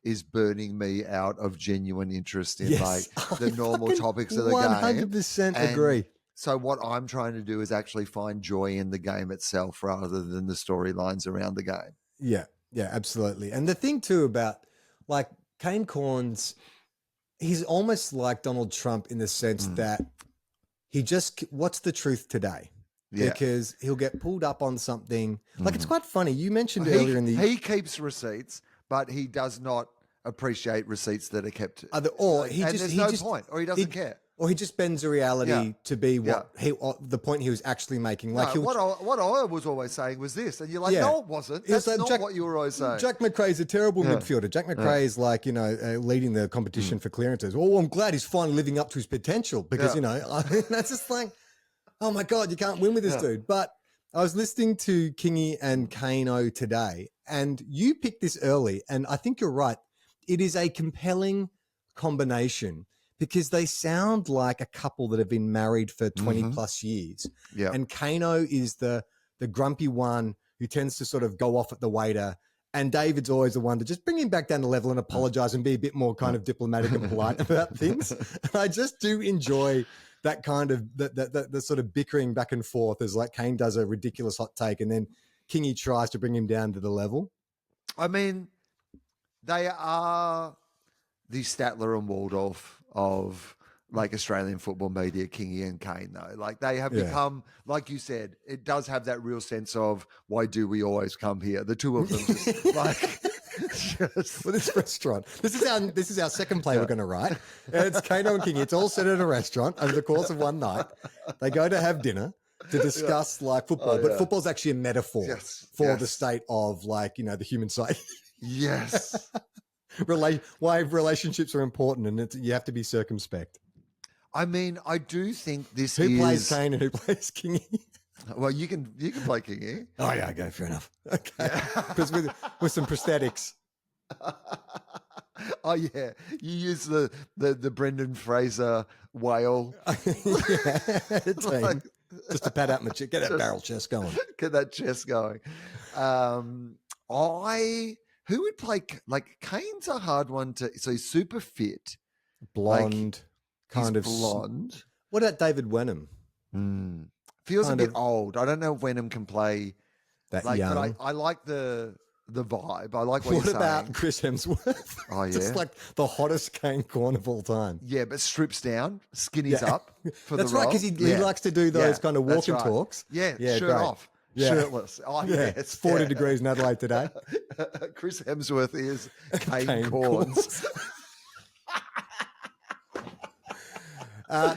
[SPEAKER 1] is burning me out of genuine interest in like the normal topics of the game.
[SPEAKER 2] 100% agree.
[SPEAKER 1] So what I'm trying to do is actually find joy in the game itself rather than the storylines around the game.
[SPEAKER 2] Yeah, absolutely. And the thing too about like Kane Cornes, he's almost like Donald Trump in the sense that he just, what's the truth today?
[SPEAKER 1] Yeah.
[SPEAKER 2] Because he'll get pulled up on something. Like it's quite funny. You mentioned earlier in the...
[SPEAKER 1] He keeps receipts, but he does not appreciate receipts that are kept.
[SPEAKER 2] Or he
[SPEAKER 1] and
[SPEAKER 2] just...
[SPEAKER 1] there's
[SPEAKER 2] he
[SPEAKER 1] no
[SPEAKER 2] just,
[SPEAKER 1] point, or he doesn't care.
[SPEAKER 2] Or he just bends the reality to be what the point he was actually making. Like
[SPEAKER 1] what I was always saying was this, and you're like, no, it wasn't. That's
[SPEAKER 2] like,
[SPEAKER 1] not what you were always saying.
[SPEAKER 2] Jack McRae's a terrible midfielder. Jack McRae is like, leading the competition for clearances. Oh, I'm glad he's finally living up to his potential because, that's just like, oh my God, you can't win with this dude. But I was listening to Kingy and Kano today, and you picked this early, and I think you're right. It is a compelling combination because they sound like a couple that have been married for 20 plus years.
[SPEAKER 1] Yeah.
[SPEAKER 2] And Kano is the grumpy one who tends to sort of go off at the waiter. And David's always the one to just bring him back down to level and apologize and be a bit more kind of diplomatic and polite about things. And I just do enjoy that kind of the sort of bickering back and forth as like Kane does a ridiculous hot take and then Kingy tries to bring him down to the level.
[SPEAKER 1] I mean, they are the Statler and Waldorf of like Australian football media, Kingy and Kane, though. Like they have become, like you said, it does have that real sense of why do we always come here? The two of them just like
[SPEAKER 2] well, this restaurant. This is our second play we're going to write. And it's Kano and Kingy. It's all set at a restaurant over the course of one night. They go to have dinner to discuss like football, but football's actually a metaphor for the state of like, the human psyche.
[SPEAKER 1] Yes.
[SPEAKER 2] Why relationships are important and you have to be circumspect.
[SPEAKER 1] I mean, I do think this
[SPEAKER 2] who plays Kane and who plays Kingy?
[SPEAKER 1] Well, you can play Kingy.
[SPEAKER 2] Oh yeah, okay, fair enough. Okay, because with some prosthetics.
[SPEAKER 1] Oh yeah, you use the Brendan Fraser whale.
[SPEAKER 2] Team. Just to pad out my chest, get that barrel chest going.
[SPEAKER 1] Get that chest going. Who would play, like, Kane's a hard one to, so he's super fit.
[SPEAKER 2] Blonde,
[SPEAKER 1] like, blonde.
[SPEAKER 2] What about David Wenham?
[SPEAKER 1] Feels kind a bit old. I don't know if Wenham can play
[SPEAKER 2] that
[SPEAKER 1] like,
[SPEAKER 2] young.
[SPEAKER 1] But I like the vibe. I like what you're saying.
[SPEAKER 2] What about Chris Hemsworth?
[SPEAKER 1] Oh, yeah.
[SPEAKER 2] Just like the hottest Kane Corn of all time.
[SPEAKER 1] Yeah, but strips down, skinnies up for
[SPEAKER 2] That's
[SPEAKER 1] the role.
[SPEAKER 2] right, because he likes to do those kind of walking talks.
[SPEAKER 1] Yeah, shirt off. Yeah. Shirtless. Oh, yeah.
[SPEAKER 2] It's 40 degrees in Adelaide today.
[SPEAKER 1] Chris Hemsworth is Kane Corns.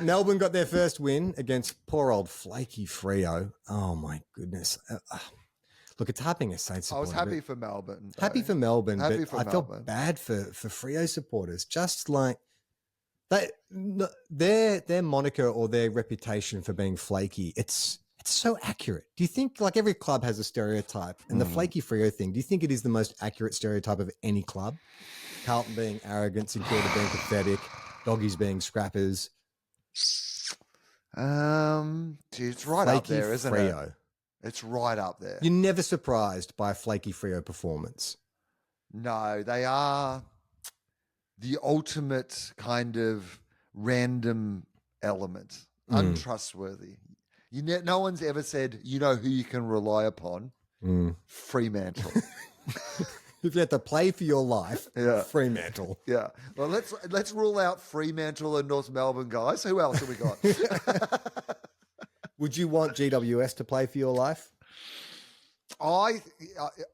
[SPEAKER 2] Melbourne got their first win against poor old Flaky Freo. Oh, my goodness. Look, it's hard being a Saints supporter.
[SPEAKER 1] I was happy for Melbourne.
[SPEAKER 2] Happy for Melbourne, but I felt bad for Freo supporters. Just like their moniker or their reputation for being flaky, it's so accurate. Do you think, like, every club has a stereotype, and the Flaky Freo thing, do you think it is the most accurate stereotype of any club? Carlton being arrogant, St Kilda being pathetic, Doggies being scrappers.
[SPEAKER 1] It's right up there, isn't it? It's right up there.
[SPEAKER 2] You're never surprised by a Flaky Freo performance. No,
[SPEAKER 1] they are the ultimate kind of random element, untrustworthy. No one's ever said, you know who you can rely upon? Fremantle.
[SPEAKER 2] If you had to play for your life, Fremantle.
[SPEAKER 1] Yeah. Well, let's rule out Fremantle and North Melbourne, guys. Who else have we got?
[SPEAKER 2] Would you want GWS to play for your life?
[SPEAKER 1] I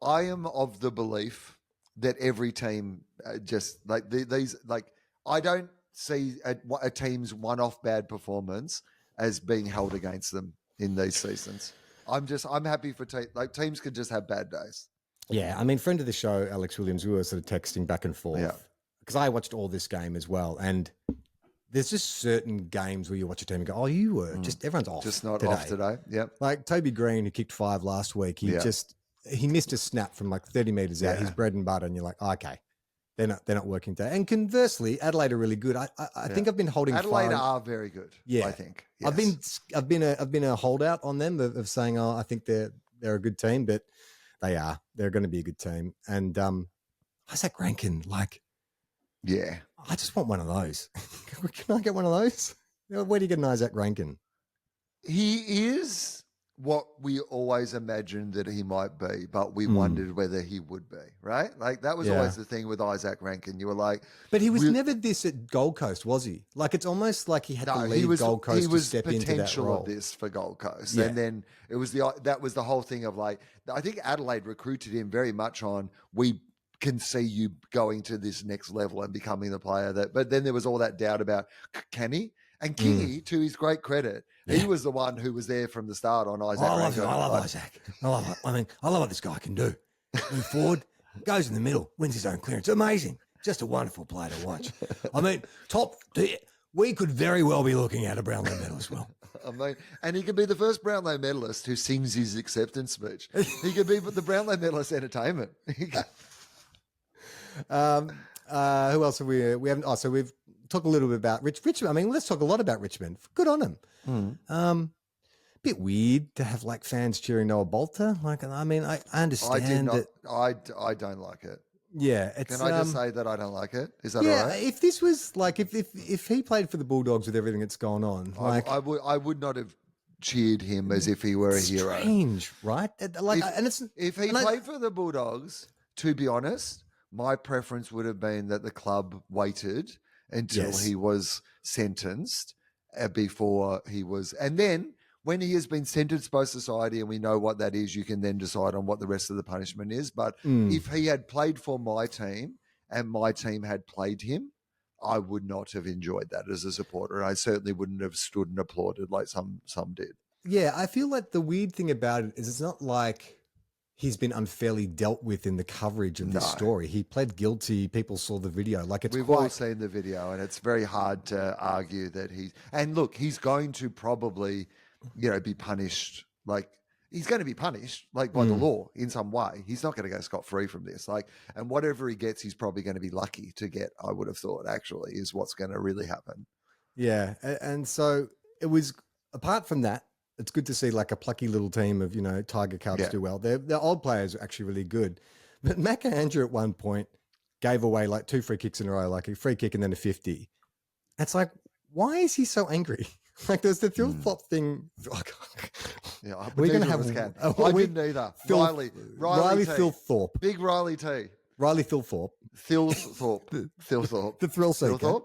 [SPEAKER 1] am of the belief that every team just like these, like, I don't see a team's one-off bad performance as being held against them in these seasons. I'm happy for teams can just have bad days.
[SPEAKER 2] Yeah, I mean, friend of the show, Alex Williams, we were sort of texting back and forth because I watched all this game as well, and there's just certain games where you watch a team and go, "Oh, you were everyone's off,
[SPEAKER 1] just not
[SPEAKER 2] today.
[SPEAKER 1] Off today." Yep.
[SPEAKER 2] Like Toby Green, who kicked 5 last week, he missed a snap from like 30 meters out, his bread and butter, and you're like, okay, they're not working today. And conversely, Adelaide are really good. I think I've been holding
[SPEAKER 1] Adelaide
[SPEAKER 2] fire.
[SPEAKER 1] are very good.
[SPEAKER 2] Yeah,
[SPEAKER 1] I think.
[SPEAKER 2] I've been a holdout on them of saying, I think they're a good team, but they're going to be a good team. And Isaac Rankin,
[SPEAKER 1] yeah,
[SPEAKER 2] I just want one of those. Can I get one of those? Where do you get an Isaac Rankin?
[SPEAKER 1] he is what we always imagined that he might be, but we wondered whether he would be, right? Like that was always the thing with Isaac Rankin. You were like,
[SPEAKER 2] but he was never this at Gold Coast, was he? Like it's almost like he had to leave Gold Coast to step into that
[SPEAKER 1] potential
[SPEAKER 2] role.
[SPEAKER 1] of this for Gold Coast,
[SPEAKER 2] Yeah.
[SPEAKER 1] and then it was that was the whole thing of like, I think Adelaide recruited him very much on we can see you going to this next level and becoming the player that. But then there was all that doubt about can he? And Kingy, to his great credit, he was the one who was there from the start on Isaac.
[SPEAKER 3] I love Isaac. I love it. I mean, I love what this guy can do. Move forward, goes in the middle, wins his own clearance. Amazing. Just a wonderful player to watch. I mean, we could very well be looking at a Brownlow medal as well.
[SPEAKER 1] I mean, and he could be the first Brownlow medalist who sings his acceptance speech. He could be the Brownlow medalist entertainment.
[SPEAKER 2] Who else have we haven't? Oh, so we've talked a little bit about Richmond. I mean, let's talk a lot about Richmond. Good on them. Bit weird to have like fans cheering Noah Bolter. Like, I mean, I understand that.
[SPEAKER 1] I don't like it.
[SPEAKER 2] Yeah, it's,
[SPEAKER 1] Can I just say that I don't like it? Is that
[SPEAKER 2] yeah,
[SPEAKER 1] all right?
[SPEAKER 2] if this was like if he played for the Bulldogs with everything that's gone on, like
[SPEAKER 1] I would not have cheered him as if he were a hero.
[SPEAKER 2] strange, right? Like,
[SPEAKER 1] If he played for the Bulldogs, to be honest, my preference would have been that the club waited until he was sentenced before he was, and then when he has been sentenced by society and we know what that is, you can then decide on what the rest of the punishment is. But if he had played for my team and my team had played him, I would not have enjoyed that as a supporter. I certainly wouldn't have stood and applauded like some did.
[SPEAKER 2] yeah, I feel like the weird thing about it is it's not like he's been unfairly dealt with in the coverage of this story. He pled guilty. People saw the video. Like
[SPEAKER 1] We've all seen the video, and it's very hard to argue that and look, he's going to probably, be punished. Like he's going to be punished, like by the law in some way. He's not going to go scot-free from this. Like, and whatever he gets, he's probably going to be lucky to get. I would have thought, actually, is what's going to really happen.
[SPEAKER 2] Yeah, and so it was. Apart from that, it's good to see like a plucky little team of Tiger Cubs do well. Their old players are actually really good, but Macca Andrew at one point gave away like 2 free kicks in a row, like a free kick and then a 50. It's like, why is he so angry? Like there's the Thrill Flop thing.
[SPEAKER 1] Yeah,
[SPEAKER 2] we're going to have.
[SPEAKER 1] I didn't either.
[SPEAKER 2] Riley
[SPEAKER 1] T.
[SPEAKER 2] Thilthorpe.
[SPEAKER 1] Big Riley T.
[SPEAKER 2] Riley Thilthorpe.
[SPEAKER 1] Thilthorpe.
[SPEAKER 2] The Thrill Seeker.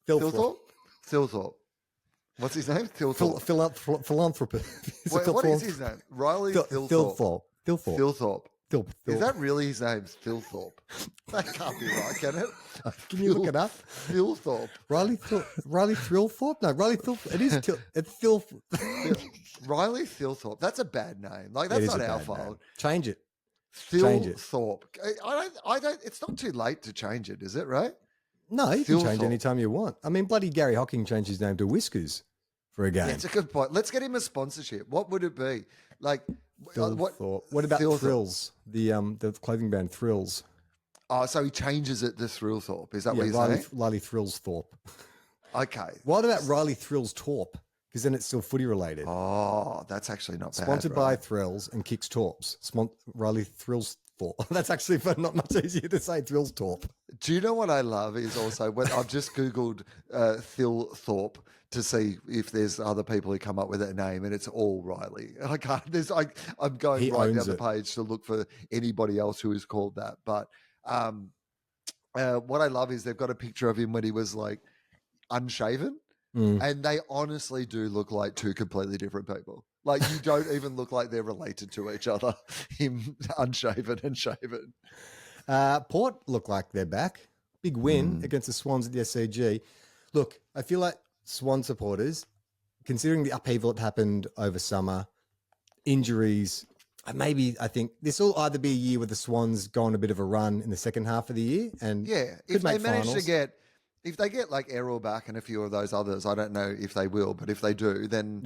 [SPEAKER 1] Thilthorpe. What's his name? Thilthorpe.
[SPEAKER 2] Philanthropist.
[SPEAKER 1] What is his name? Riley Thilthorpe. Thilthorpe. Is that really his name? Thilthorpe. That can't be right, can it?
[SPEAKER 2] Can you look it up?
[SPEAKER 1] Thilthorpe.
[SPEAKER 2] Riley Thrillthorpe? No, Riley Thilthorpe. It is Thil.
[SPEAKER 1] Riley Thilthorpe. That's a bad name. Like that's not our fault.
[SPEAKER 2] Change it.
[SPEAKER 1] Thilthorpe. I don't. It's not too late to change it, is it? Right?
[SPEAKER 2] No, you can change anytime you want. I mean, bloody Gary Hocking changed his name to Whiskers for a game.
[SPEAKER 1] Yeah, it's a good point. Let's get him a sponsorship. What would it be? Like
[SPEAKER 2] what about Thrills? The clothing brand Thrills.
[SPEAKER 1] Oh, so he changes it to Thrillthorpe. Is that what you're saying?
[SPEAKER 2] Riley Thrillsthorpe.
[SPEAKER 1] Okay.
[SPEAKER 2] What about Riley Thrills Torp? Because then it's still footy related.
[SPEAKER 1] Oh, that's actually not bad.
[SPEAKER 2] Sponsored by Thrills and Kicks Torps. Riley Thrills Thorpe. That's actually not much easier to say Thrills Torp.
[SPEAKER 1] Do you know what I love is also when I've just Googled Thilthorpe to see if there's other people who come up with that name, and it's all Riley. I can't. I'm going right down the page to look for anybody else who is called that. But what I love is they've got a picture of him when he was like unshaven, and they honestly do look like 2 completely different people. Like you don't even look like they're related to each other. Him unshaven and shaven.
[SPEAKER 2] Port look like they're back. Big win against the Swans at the SCG. Look, I feel like Swan supporters, considering the upheaval that happened over summer, injuries, I think this will either be a year where the Swans go on a bit of a run in the second half of the year, and
[SPEAKER 1] if they manage to get, if they get like Errol back and a few of those others, I don't know if they will, but if they do, then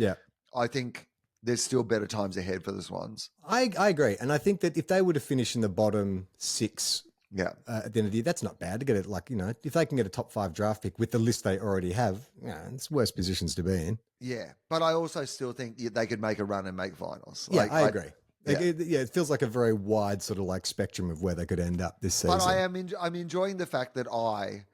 [SPEAKER 1] I think there's still better times ahead for the Swans.
[SPEAKER 2] I agree, and I think that if they were to finish in the bottom 6
[SPEAKER 1] Yeah.
[SPEAKER 2] At the end of the year, that's not bad to get it. Like, if they can get a top 5 draft pick with the list they already have, it's worse positions to be in.
[SPEAKER 1] Yeah. But I also still think they could make a run and make finals.
[SPEAKER 2] Yeah, I agree.
[SPEAKER 1] Yeah.
[SPEAKER 2] It feels like a very wide sort of like spectrum of where they could end up this season.
[SPEAKER 1] But I'm enjoying the fact that I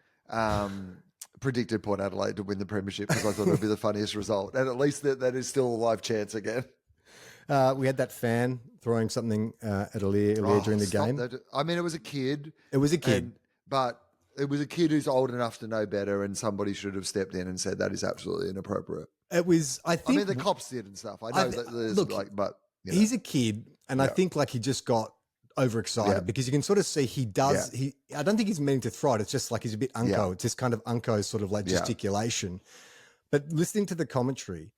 [SPEAKER 1] predicted Port Adelaide to win the premiership because I thought it would be the funniest result. And at least that is still a live chance again.
[SPEAKER 2] We had that fan throwing something at Aaliyah during the game.
[SPEAKER 1] I mean, it was a kid.
[SPEAKER 2] It was a kid.
[SPEAKER 1] But it was a kid who's old enough to know better, and somebody should have stepped in and said that is absolutely inappropriate.
[SPEAKER 2] It was, I think.
[SPEAKER 1] I mean, the cops did and stuff. I know that there's but.
[SPEAKER 2] He's a kid, and I think like he just got overexcited because you can sort of see he does. I don't think he's meaning to throw it. It's just like he's a bit unco.
[SPEAKER 1] Yeah.
[SPEAKER 2] It's just kind of unco sort of like gesticulation. But listening to the commentary,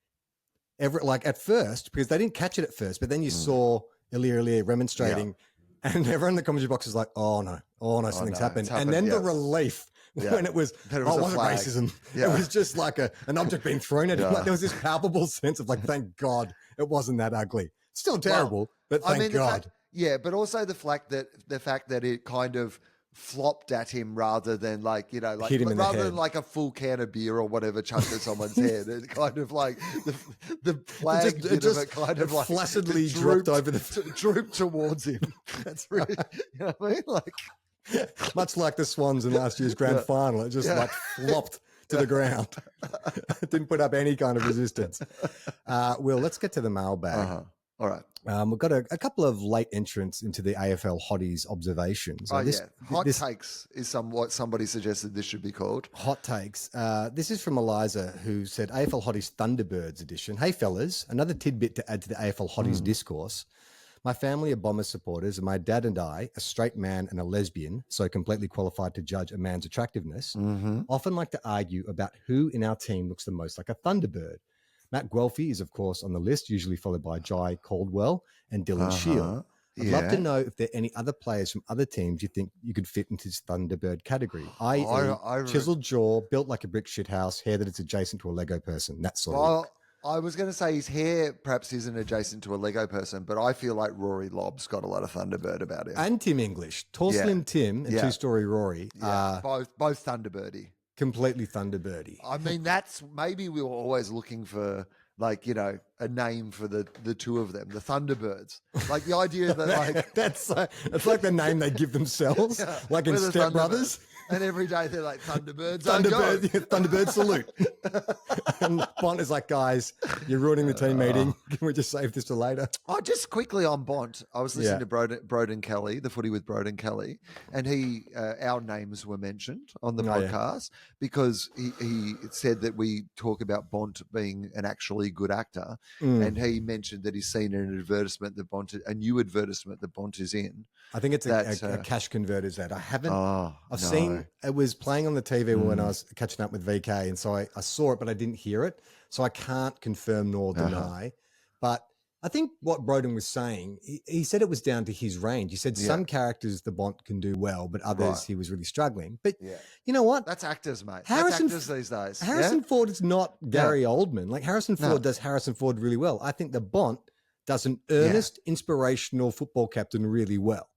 [SPEAKER 2] at first, because they didn't catch it at first, but then you saw Aaliyah remonstrating, and everyone in the commentary box was like, "Oh no, something's happened." And then the relief when it was wasn't racism. Yeah. It was just like an object being thrown at him. Like there was this palpable sense of like, thank God it wasn't that ugly. Still terrible, but thank God.
[SPEAKER 1] But also the fact that it kind of flopped at him rather than hit him in rather than like a full can of beer or whatever chucked at someone's head. It kind of like the flag kind of like
[SPEAKER 2] flaccidly dropped over
[SPEAKER 1] drooped towards him. That's really, you know what I mean? Like
[SPEAKER 2] much like the Swans in last year's grand final, it just like flopped to the ground. It didn't put up any kind of resistance. Will, let's get to the mailbag.
[SPEAKER 1] All right.
[SPEAKER 2] We've got a couple of late entrants into the AFL Hotties observations.
[SPEAKER 1] Hot takes is what somebody suggested this should be called.
[SPEAKER 2] Hot takes. This is from Eliza, who said AFL Hotties Thunderbirds edition. Hey, fellas, another tidbit to add to the AFL Hotties discourse. My family are Bombers supporters, and my dad and I, a straight man and a lesbian, so completely qualified to judge a man's attractiveness, often like to argue about who in our team looks the most like a Thunderbird. Matt Guelphy is, of course, on the list, usually followed by Jai Caldwell and Dylan Shield. I'd love to know if there are any other players from other teams you think you could fit into this Thunderbird category, i.e. chiseled jaw, built like a brick shithouse, hair that is adjacent to a Lego person, that sort of look.
[SPEAKER 1] I was going to say his hair perhaps isn't adjacent to a Lego person, but I feel like Rory Lobb's got a lot of Thunderbird about him.
[SPEAKER 2] And Tim English. Tall Slim Tim and Two-Story Rory.
[SPEAKER 1] Both Thunderbirdy.
[SPEAKER 2] Completely Thunderbirdy.
[SPEAKER 1] I mean, maybe we were always looking for a name for the two of them, the Thunderbirds. Like the idea that
[SPEAKER 2] that's like the name they give themselves, like in Step Brothers.
[SPEAKER 1] And every day they're like Thunderbirds.
[SPEAKER 2] Thunderbird salute. And Bont is like, guys, you're ruining the team meeting. Can we just save this to later?
[SPEAKER 1] Oh, just quickly on Bont. I was listening to Broden Kelly, the footy with Broden Kelly, and our names were mentioned on the podcast because he said that we talk about Bont being an actually good actor, and he mentioned that he's seen an advertisement that a new advertisement that Bont is in.
[SPEAKER 2] I think it's a cash converters ad. I haven't. I've seen it was playing on the TV when I was catching up with VK, and so I saw it, but I didn't hear it, so I can't confirm nor deny. But I think what Broden was saying, he said it was down to his range. He said some characters the Bont can do well, but others he was really struggling. But you know what?
[SPEAKER 1] That's actors, mate. That's actors these days.
[SPEAKER 2] Harrison Ford is not Gary Oldman. Like Harrison Ford does Harrison Ford really well. I think the Bont does an earnest, inspirational football captain really well.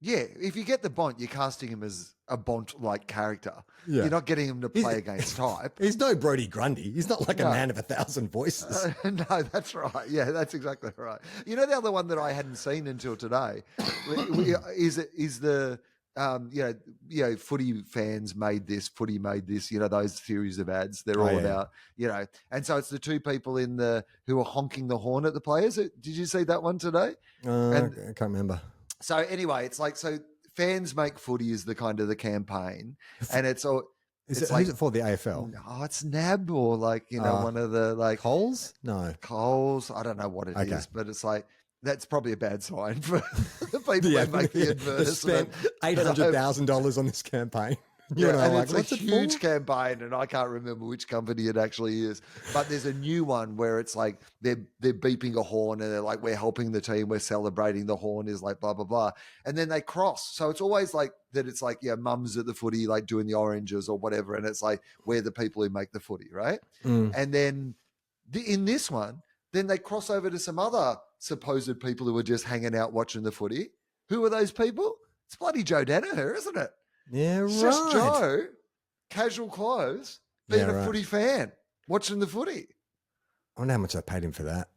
[SPEAKER 1] Yeah, if you get the Bont, you're casting him as a Bont-like character. Yeah. You're not getting him to play against type.
[SPEAKER 2] He's no Brody Grundy. He's not like a man of 1,000 voices.
[SPEAKER 1] No, that's right. Yeah, that's exactly right. You know, the other one that I hadn't seen until today is the footy fans made this, footy made this. You know, those series of ads. They're all about and so it's the two people who are honking the horn at the players. Did you see that one today?
[SPEAKER 2] I can't remember.
[SPEAKER 1] So anyway, it's like fans make footy is the kind of the campaign, and it's all.
[SPEAKER 2] Who's it for? The AFL?
[SPEAKER 1] No, it's NAB or one of the
[SPEAKER 2] Coles. No,
[SPEAKER 1] Coles. I don't know what it is, but it's like that's probably a bad sign for the people who make the advertisement.
[SPEAKER 2] They've spent $800,000 on this campaign.
[SPEAKER 1] It's a huge campaign, and I can't remember which company it actually is. But there's a new one where it's like they're beeping a horn, and they're like, "We're helping the team, we're celebrating." The horn is like blah blah blah, and then they cross. So it's always like that. It's like mums at the footy, like doing the oranges or whatever, and it's like we're the people who make the footy, right? And then in this one, then they cross over to some other supposed people who are just hanging out watching the footy. Who are those people? It's bloody Joe Danaher, isn't it?
[SPEAKER 2] Yeah, right.
[SPEAKER 1] It's just Joe, casual clothes, being
[SPEAKER 2] Yeah,
[SPEAKER 1] a
[SPEAKER 2] right.
[SPEAKER 1] footy fan, watching the footy.
[SPEAKER 2] I wonder how much I paid him for that.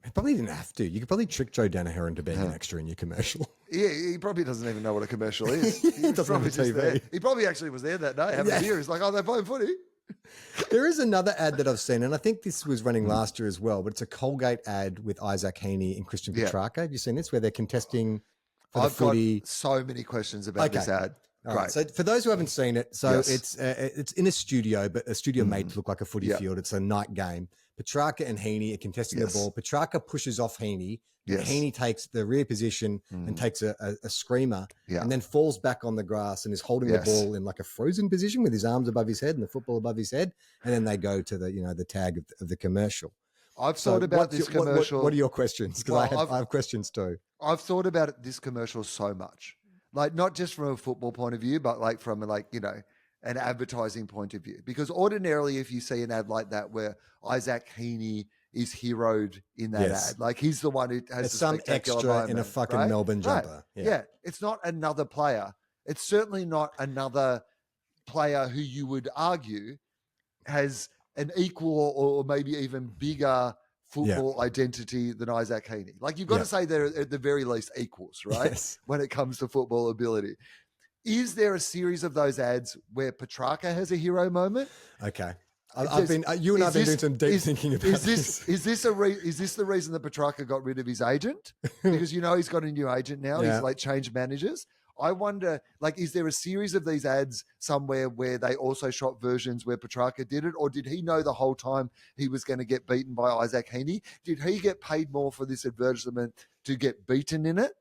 [SPEAKER 2] He probably didn't have to. You could probably trick Joe Danaher into being an extra in your commercial.
[SPEAKER 1] Yeah, he probably doesn't even know what a commercial is.
[SPEAKER 2] He doesn't have a
[SPEAKER 1] Probably just
[SPEAKER 2] TV.
[SPEAKER 1] there. He probably actually was there that day having a beer. He's like, oh, they're playing footy.
[SPEAKER 2] There is another ad that I've seen, and I think this was running last year as well, but it's a Colgate ad with Isaac Heaney and Christian Petrarca. Have you seen this, where they're contesting for the footy?
[SPEAKER 1] Got so many questions about this ad.
[SPEAKER 2] All
[SPEAKER 1] Great.
[SPEAKER 2] right. So for those who haven't seen it, it's in a studio, but a studio made to look like a footy field. It's a night game. Petrarca and Heaney are contesting the ball. Petrarca pushes off Heaney.
[SPEAKER 1] Yes.
[SPEAKER 2] Heaney takes the rear position and takes a screamer and then falls back on the grass and is holding the ball in like a frozen position with his arms above his head and the football above his head. And then they go to the tag of the commercial.
[SPEAKER 1] I've thought about this commercial.
[SPEAKER 2] What are your questions? Because I have questions too.
[SPEAKER 1] I've thought about this commercial so much. Like, not just from a football point of view, but like from an advertising point of view. Because ordinarily, if you see an ad like that where Isaac Heaney is heroed in that ad, like he's the one who has
[SPEAKER 2] it's some extra
[SPEAKER 1] moment,
[SPEAKER 2] in a fucking
[SPEAKER 1] right?
[SPEAKER 2] Melbourne jumper.
[SPEAKER 1] Right. Yeah, it's not another player. It's certainly not another player who you would argue has an equal or maybe even bigger football identity than Isaac Heaney. Like, you've got to say they're at the very least equals, right?
[SPEAKER 2] Yes.
[SPEAKER 1] When it comes to football ability. Is there a series of those ads where Petrarca has a hero moment?
[SPEAKER 2] Okay. You and I've been doing some deep thinking about this.
[SPEAKER 1] Is this the reason that Petrarca got rid of his agent? Because he's got a new agent now. He's like changed managers. I wonder, like, is there a series of these ads somewhere where they also shot versions where Petrarca did it? Or did he know the whole time he was going to get beaten by Isaac Heaney? Did he get paid more for this advertisement to get beaten in it?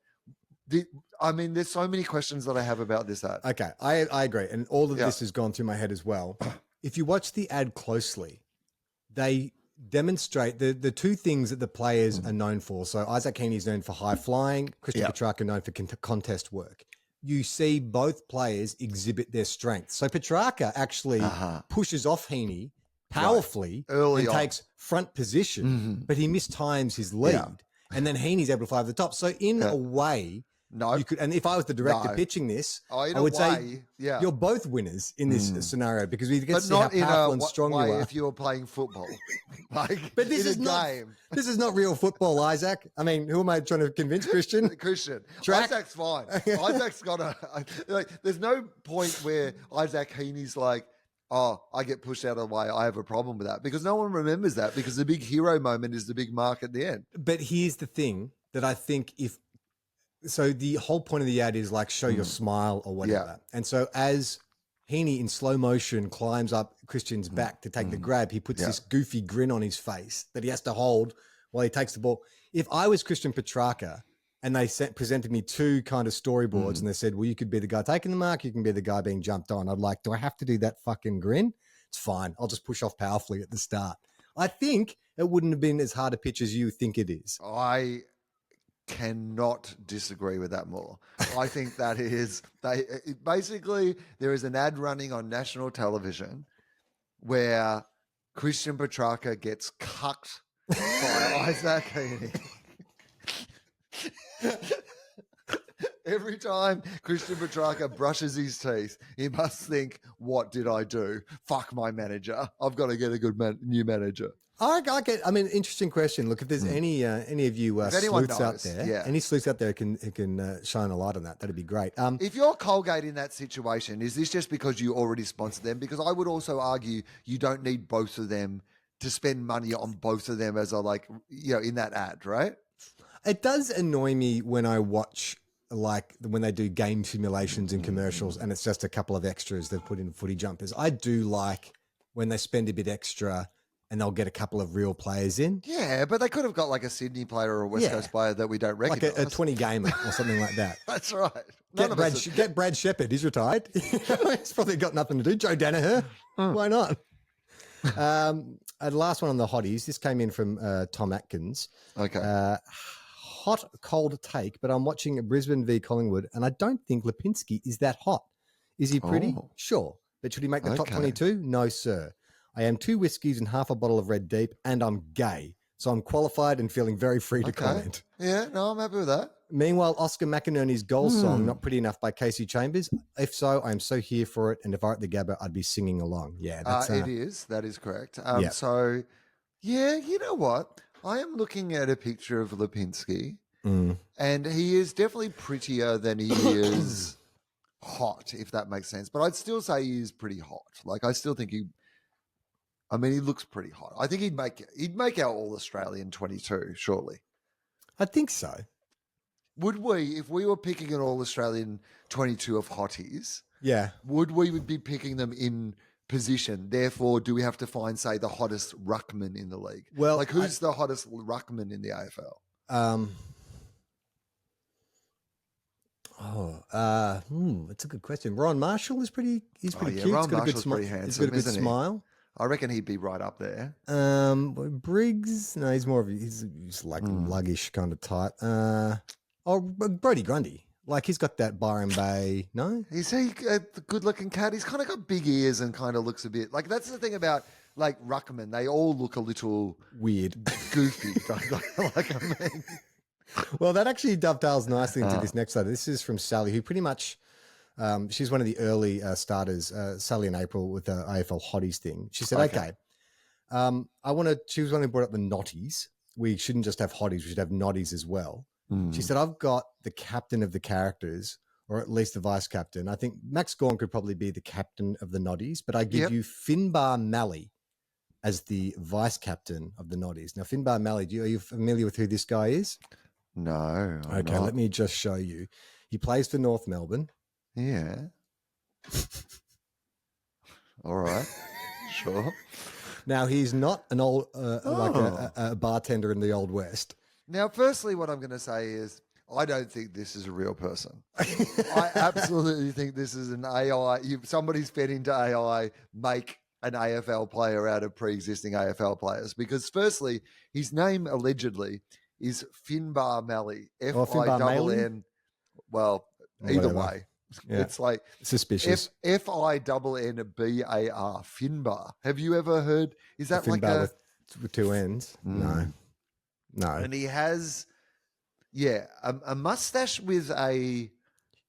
[SPEAKER 1] There's so many questions that I have about this ad.
[SPEAKER 2] Okay, I agree. And all of this has gone through my head as well. If you watch the ad closely, they demonstrate the two things that the players are known for. So Isaac Heaney is known for high flying, Christian Petrarca known for contest work. You see both players exhibit their strengths. So Petrarca actually pushes off Heaney powerfully
[SPEAKER 1] early
[SPEAKER 2] and
[SPEAKER 1] on.
[SPEAKER 2] takes front position, but he mistimes his lead.
[SPEAKER 1] Yeah.
[SPEAKER 2] And then Heaney's able to fly over the top. So in a way, you could, and if I was the director pitching this, I would say you're both winners in this scenario, because we get to see how powerful and strong you are.
[SPEAKER 1] If you were playing football, but
[SPEAKER 2] this is not real football, Isaac. I mean, who am I trying to convince, Christian?
[SPEAKER 1] Christian.
[SPEAKER 2] Track?
[SPEAKER 1] Isaac's fine. Isaac's got there's no point where Isaac Heaney's like, oh, I get pushed out of the way, I have a problem with that, because no one remembers that, because the big hero moment is the big mark at the end.
[SPEAKER 2] But here's the thing that I think so the whole point of the ad is like, show your smile or whatever. And so as Heaney in slow motion climbs up Christian's back to take the grab, he puts this goofy grin on his face that he has to hold while he takes the ball. If I was Christian Petrarca and they presented me two kind of storyboards and they said, well, you could be the guy taking the mark, you can be the guy being jumped on, I'd like, do I have to do that fucking grin? It's fine. I'll just push off powerfully at the start. I think it wouldn't have been as hard a pitch as you think it is.
[SPEAKER 1] I cannot disagree with that more. I think that is basically there is an ad running on national television where Christian Petrarca gets cucked by Isaac Heaney. Every time Christian Petrarca brushes his teeth, he must think, what did I do? Fuck my manager. I've got to get a good new manager.
[SPEAKER 2] Interesting question. Look, if there's any of you sleuths out there, any sleuths out there who can shine a light on that, that'd be great.
[SPEAKER 1] If you're Colgate in that situation, is this just because you already sponsored them? Because I would also argue you don't need both of them to spend money on both of them as in that ad, right?
[SPEAKER 2] It does annoy me when I watch, like, when they do game simulations and commercials and it's just a couple of extras they've put in footy jumpers. I do like when they spend a bit extra and they'll get a couple of real players in.
[SPEAKER 1] Yeah, but they could have got like a Sydney player or a West Coast player that we don't recognise.
[SPEAKER 2] Like a 20 gamer or something like that.
[SPEAKER 1] That's right.
[SPEAKER 2] Get Brad Shepherd. He's retired. He's probably got nothing to do. Joe Danaher. Why not? The last one on the hotties. This came in from Tom Atkins.
[SPEAKER 1] Okay.
[SPEAKER 2] Hot, cold take, but I'm watching Brisbane v Collingwood and I don't think Lipinski is that hot. Is he pretty?
[SPEAKER 1] Oh.
[SPEAKER 2] Sure. But should he make the top 22? No, sir. I am 2 whiskies and half a bottle of Red Deep, and I'm gay. So I'm qualified and feeling very free to
[SPEAKER 1] Okay.
[SPEAKER 2] comment.
[SPEAKER 1] Yeah, no, I'm happy with that.
[SPEAKER 2] Meanwhile, Oscar McInerney's goal song, Not Pretty Enough by Casey Chambers. If so, I'm so here for it. And if I were at the Gabba, I'd be singing along. Yeah, that's
[SPEAKER 1] It is. That is correct.
[SPEAKER 2] Yeah.
[SPEAKER 1] So, yeah, you know what? I am looking at a picture of Lipinski, and he is definitely prettier than he is hot, if that makes sense. But I'd still say he is pretty hot. Like, I still think he looks pretty hot. I think he'd make our All-Australian 22, surely.
[SPEAKER 2] I think so.
[SPEAKER 1] Would we, if we were picking an All-Australian 22 of hotties,
[SPEAKER 2] Yeah.
[SPEAKER 1] would we be picking them in position? Therefore, do we have to find, say, the hottest ruckman in the league?
[SPEAKER 2] Well,
[SPEAKER 1] like, who's the hottest ruckman in the AFL?
[SPEAKER 2] That's a good question. Ron Marshall is pretty. He's pretty
[SPEAKER 1] yeah,
[SPEAKER 2] cute.
[SPEAKER 1] Ron
[SPEAKER 2] He's got a good
[SPEAKER 1] Marshall's
[SPEAKER 2] smile.
[SPEAKER 1] pretty
[SPEAKER 2] He's got a
[SPEAKER 1] handsome,
[SPEAKER 2] good
[SPEAKER 1] isn't he?
[SPEAKER 2] smile.
[SPEAKER 1] I reckon he'd be right up there.
[SPEAKER 2] Briggs. No, he's more of he's like luggish kind of type. Brodie Grundy. Like he's got that Byron Bay. No,
[SPEAKER 1] Is he a good-looking cat? He's kind of got big ears and kind of looks a bit like, that's the thing about like ruckman. They all look a little
[SPEAKER 2] weird.
[SPEAKER 1] goofy. like I mean.
[SPEAKER 2] Well, that actually dovetails nicely into this next letter. This is from Sally, who pretty much, she's one of the early starters, Sally in April with the AFL Hotties thing. She said, okay, she was one who brought up the Notties. We shouldn't just have Hotties, we should have Notties as well. She said, I've got the captain of the characters, or at least the vice captain. I think Max Gawn could probably be the captain of the Notties, but I give you Finbar Malley as the vice captain of the Notties. Now, Finbar Malley, are you familiar with who this guy is?
[SPEAKER 1] No. I'm
[SPEAKER 2] Okay,
[SPEAKER 1] not.
[SPEAKER 2] let me just show you. He plays for North Melbourne.
[SPEAKER 1] Yeah. All right. Sure.
[SPEAKER 2] Now, he's not an old, like a bartender in the Old West.
[SPEAKER 1] Now, firstly, what I'm going to say is I don't think this is a real person. I absolutely think this is an AI. Somebody's fed into AI, make an AFL player out of pre-existing AFL players. Because firstly, his name allegedly is Finbar Malley. F-I-N-N. Well, either
[SPEAKER 2] Whatever.
[SPEAKER 1] way.
[SPEAKER 2] Yeah.
[SPEAKER 1] It's like
[SPEAKER 2] Suspicious.
[SPEAKER 1] F-I-N-N-B-A-R. Finbar. Have you ever heard? Is that like
[SPEAKER 2] Finbar
[SPEAKER 1] a...
[SPEAKER 2] with two ends? No.
[SPEAKER 1] And he has, a mustache with a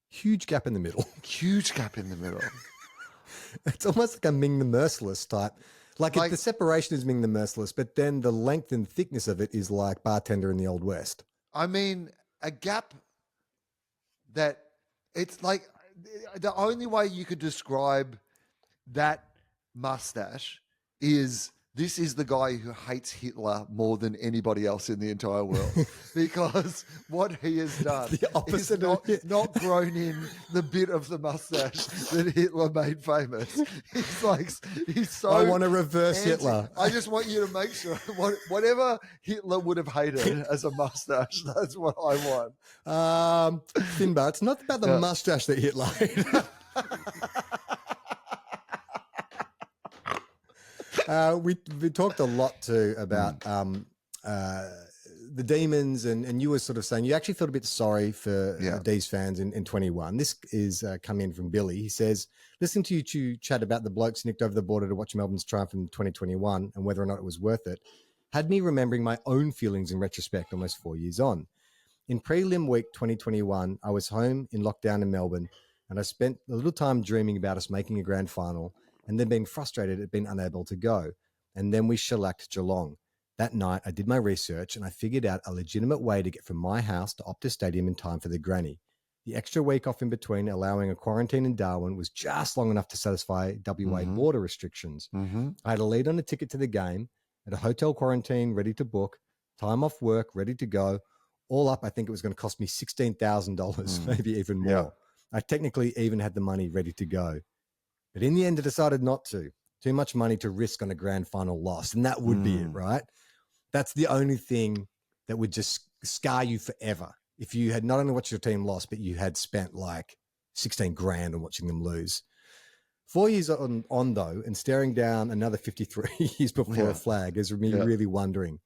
[SPEAKER 2] Huge gap in the middle.
[SPEAKER 1] huge gap in the middle.
[SPEAKER 2] It's almost like a Ming the Merciless type. Like the separation is Ming the Merciless, but then the length and thickness of it is like bartender in the Old West.
[SPEAKER 1] I mean, a gap that it's like the only way you could describe that mustache is this is the guy who hates Hitler more than anybody else in the entire world, because what he has done
[SPEAKER 2] The opposite of
[SPEAKER 1] is not grown in the bit of the mustache that Hitler made famous. He's so.
[SPEAKER 2] I want to reverse
[SPEAKER 1] anti-
[SPEAKER 2] Hitler.
[SPEAKER 1] I just want you to make sure whatever Hitler would have hated as a mustache, that's what I want.
[SPEAKER 2] Finbar, it's not about the mustache that Hitler hated. We talked a lot too about the demons, and you were sort of saying you actually felt a bit sorry for D's fans in 21. This is coming in from Billy. He says, listening to you two chat about the blokes nicked over the border to watch Melbourne's triumph in 2021 and whether or not it was worth it, had me remembering my own feelings in retrospect almost 4 years on. In prelim week 2021, I was home in lockdown in Melbourne, and I spent a little time dreaming about us making a grand final and then being frustrated at being unable to go. And then we shellacked Geelong. That night, I did my research and I figured out a legitimate way to get from my house to Optus Stadium in time for the granny. The extra week off in between, allowing a quarantine in Darwin, was just long enough to satisfy WA border restrictions. I had a lead on a ticket to the game, at a hotel quarantine, ready to book, time off work, ready to go. All up, I think it was going to cost me $16,000, maybe even more.
[SPEAKER 1] Yeah.
[SPEAKER 2] I technically even had the money ready to go. But in the end, I decided not to. Too much money to risk on a grand final loss. And that would be it, right? That's the only thing that would just scar you forever. If you had not only watched your team lost, but you had spent like 16 grand on watching them lose. 4 years on though, and staring down another 53 years before a flag is me really wondering.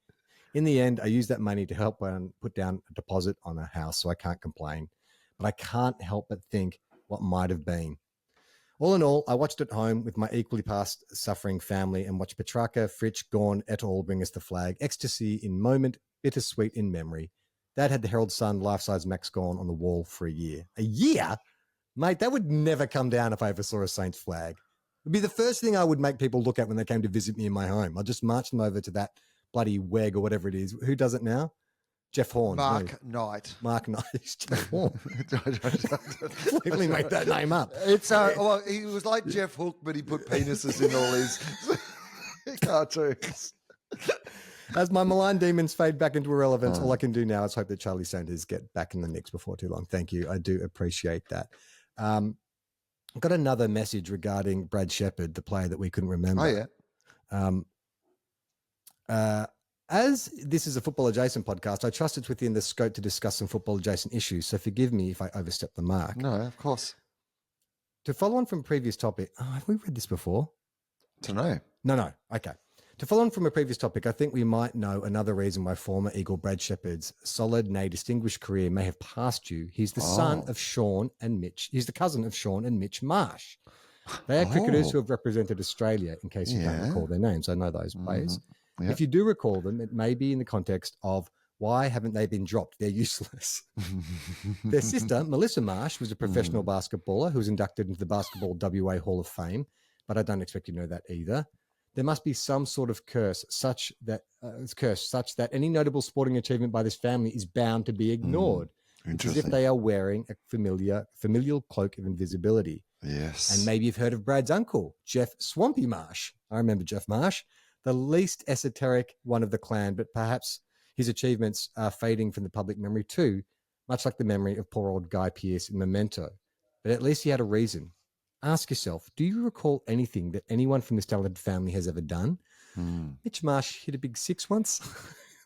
[SPEAKER 2] In the end, I used that money to help put down a deposit on a house, so I can't complain. But I can't help but think what might have been. All in all, I watched at home with my equally past suffering family and watched Petrarca, Fritsch, Gorn et al. Bring us the flag. Ecstasy in moment, bittersweet in memory. Dad had the Herald Sun life-size Max Gorn on the wall for a year. A year? Mate, that would never come down if I ever saw a Saints flag. It would be the first thing I would make people look at when they came to visit me in my home. I'll just march them over to that bloody WEG or whatever it is. Who does it now? Jeff Horn.
[SPEAKER 1] Mark Knight.
[SPEAKER 2] Mark Knight. Jeff Horn. Completely made that name up.
[SPEAKER 1] It's well, he was like Jeff Hook, but he put penises in all his cartoons.
[SPEAKER 2] As my malign demons fade back into irrelevance, all I can do now is hope that Charlie Sanders get back in the mix before too long. Thank you. I do appreciate that. I've got another message regarding Brad Shepherd, the player that we couldn't remember.
[SPEAKER 1] Oh,
[SPEAKER 2] yeah. As this is a football adjacent podcast, I trust it's within the scope to discuss some football adjacent issues. So forgive me if I overstep the mark.
[SPEAKER 1] No, of course.
[SPEAKER 2] To follow on from previous topic, have we read this before?
[SPEAKER 1] No.
[SPEAKER 2] No. Okay. To follow on from a previous topic, I think we might know another reason why former Eagle Brad Shepherd's solid, nay, distinguished career may have passed you. He's the son of Sean and Mitch. He's the cousin of Sean and Mitch Marsh. They are cricketers who have represented Australia, in case you don't recall their names. I know those players. Yep. If you do recall them, it may be in the context of why haven't they been dropped? They're useless. Their sister, Melissa Marsh, was a professional basketballer who was inducted into the Basketball WA Hall of Fame, but I don't expect you to know that either. There must be some sort of curse such that any notable sporting achievement by this family is bound to be ignored. It's as if they are wearing a familial cloak of invisibility.
[SPEAKER 1] Yes.
[SPEAKER 2] And maybe you've heard of Brad's uncle, Jeff Swampy Marsh. I remember Jeff Marsh, the least esoteric one of the clan, but perhaps his achievements are fading from the public memory too, much like the memory of poor old Guy Pearce in Memento. But at least he had a reason. Ask yourself, do you recall anything that anyone from this talented family has ever done? Mitch Marsh hit a big six once.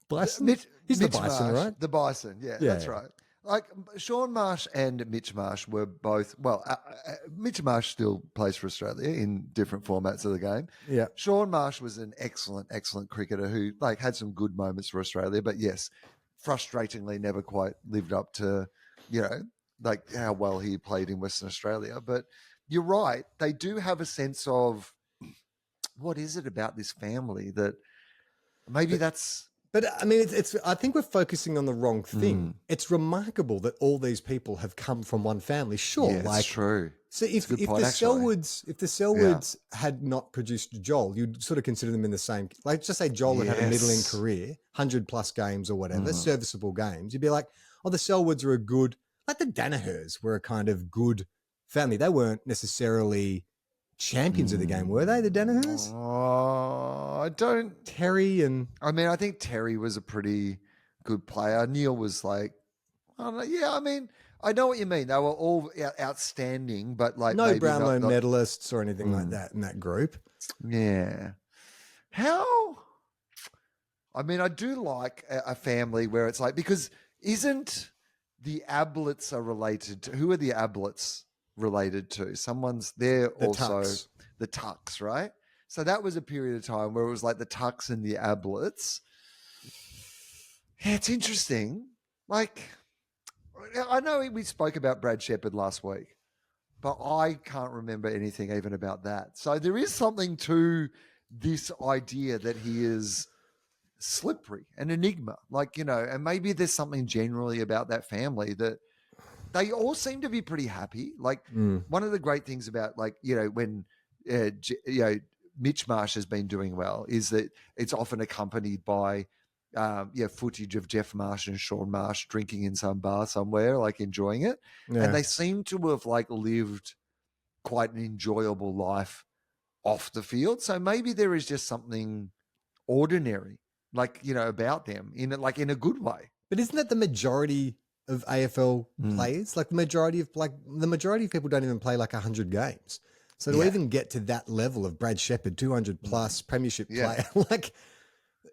[SPEAKER 2] Bison? He's the Bison,
[SPEAKER 1] Marsh,
[SPEAKER 2] right?
[SPEAKER 1] The Bison, yeah, that's right. Like Sean Marsh and Mitch Marsh were both, Mitch Marsh still plays for Australia in different formats of the game.
[SPEAKER 2] Yeah.
[SPEAKER 1] Sean Marsh was an excellent cricketer who had some good moments for Australia, but yes, frustratingly never quite lived up to, how well he played in Western Australia. But you're right. They do have a sense of, what is it about this family that maybe that's...
[SPEAKER 2] But I mean, it's. I think we're focusing on the wrong thing. It's remarkable that all these people have come from one family. Sure,
[SPEAKER 1] it's true.
[SPEAKER 2] So if the Selwoods had not produced Joel, you'd sort of consider them in the same. Like, just say Joel had a middling career, 100+ games or whatever, serviceable games. You'd be like, oh, the Selwoods are a good. Like the Danahers were a kind of good family. They weren't necessarily champions of the game, were they? The Danahers?
[SPEAKER 1] Oh, I don't.
[SPEAKER 2] Terry and.
[SPEAKER 1] I mean, I think Terry was a pretty good player. Neil was like, I don't know. Yeah, I mean, I know what you mean. They were all outstanding, but like
[SPEAKER 2] no
[SPEAKER 1] maybe
[SPEAKER 2] Brownlow
[SPEAKER 1] not
[SPEAKER 2] medalists or anything like that in that group.
[SPEAKER 1] Yeah. How? I mean, I do like a family where it's like, because isn't the Ablets are related to, who are the Ablets related to? They're also
[SPEAKER 2] Tucks.
[SPEAKER 1] The Tucks, right? So that was a period of time where it was like the Tucks and the Ablets. Yeah, it's interesting. Like, I know we spoke about Brad Shepherd last week, but I can't remember anything even about that. So there is something to this idea that he is slippery, an enigma, and maybe there's something generally about that family that they all seem to be pretty happy. Like one of the great things about when Mitch Marsh has been doing well is that it's often accompanied by footage of Jeff Marsh and Sean Marsh drinking in some bar somewhere, enjoying it. Yeah. And they seem to have lived quite an enjoyable life off the field. So maybe there is just something ordinary, about them in a good way.
[SPEAKER 2] But isn't that the majority of AFL players? Like the majority of people don't even play 100 games. So to even get to that level of Brad Shepherd, 200+ premiership player,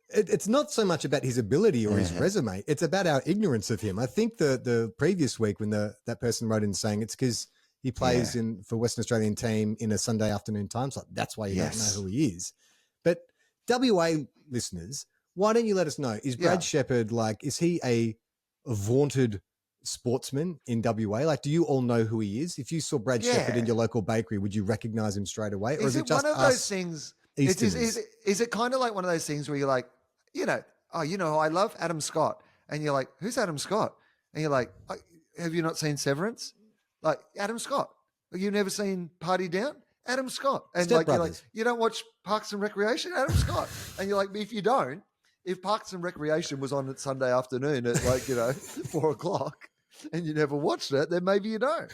[SPEAKER 2] it's not so much about his ability or his resume. It's about our ignorance of him. I think the previous week when that person wrote in saying it's because he plays for Western Australian team in a Sunday afternoon time slot. That's why you don't know who he is. But WA listeners, why don't you let us know? Is Brad Shepherd is he a vaunted sportsman in WA? Like, do you all know who he is? If you saw Brad Shepherd in your local bakery, would you recognize him straight away? Or is it just
[SPEAKER 1] one of those things?
[SPEAKER 2] Easterners?
[SPEAKER 1] Is it kind of like one of those things where you're like, you know who I love? Adam Scott. And you're like, who's Adam Scott? And you're like, have you not seen Severance? Like, Adam Scott. You've never seen Party Down? Adam Scott. And
[SPEAKER 2] Step
[SPEAKER 1] like, you're like,
[SPEAKER 2] Brothers.
[SPEAKER 1] you don't watch Parks and Recreation? Adam Scott. And you're like, if you don't, if Parks and Recreation was on at Sunday afternoon at 4:00 and you never watched it, then maybe you don't.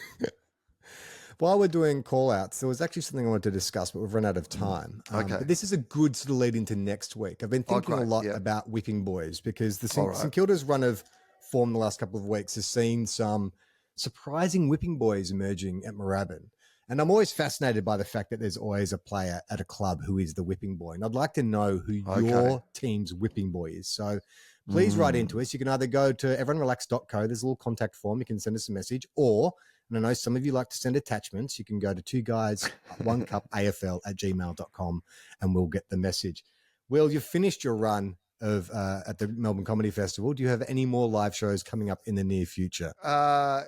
[SPEAKER 2] While we're doing call-outs, there was actually something I wanted to discuss, but we've run out of time.
[SPEAKER 1] Okay.
[SPEAKER 2] But this is a good sort of lead into next week. I've been thinking a lot about whipping boys because the St Kilda's run of form the last couple of weeks has seen some surprising whipping boys emerging at Moorabbin. And I'm always fascinated by the fact that there's always a player at a club who is the whipping boy. And I'd like to know who your team's whipping boy is. So please write into us. You can either go to everyonerelax.co. There's a little contact form. You can send us a message. Or, and I know some of you like to send attachments, you can go to 2guys1cupafl@gmail.com and we'll get the message. Will, you've finished your run of at the Melbourne Comedy Festival. Do you have any more live shows coming up in the near future?
[SPEAKER 1] Go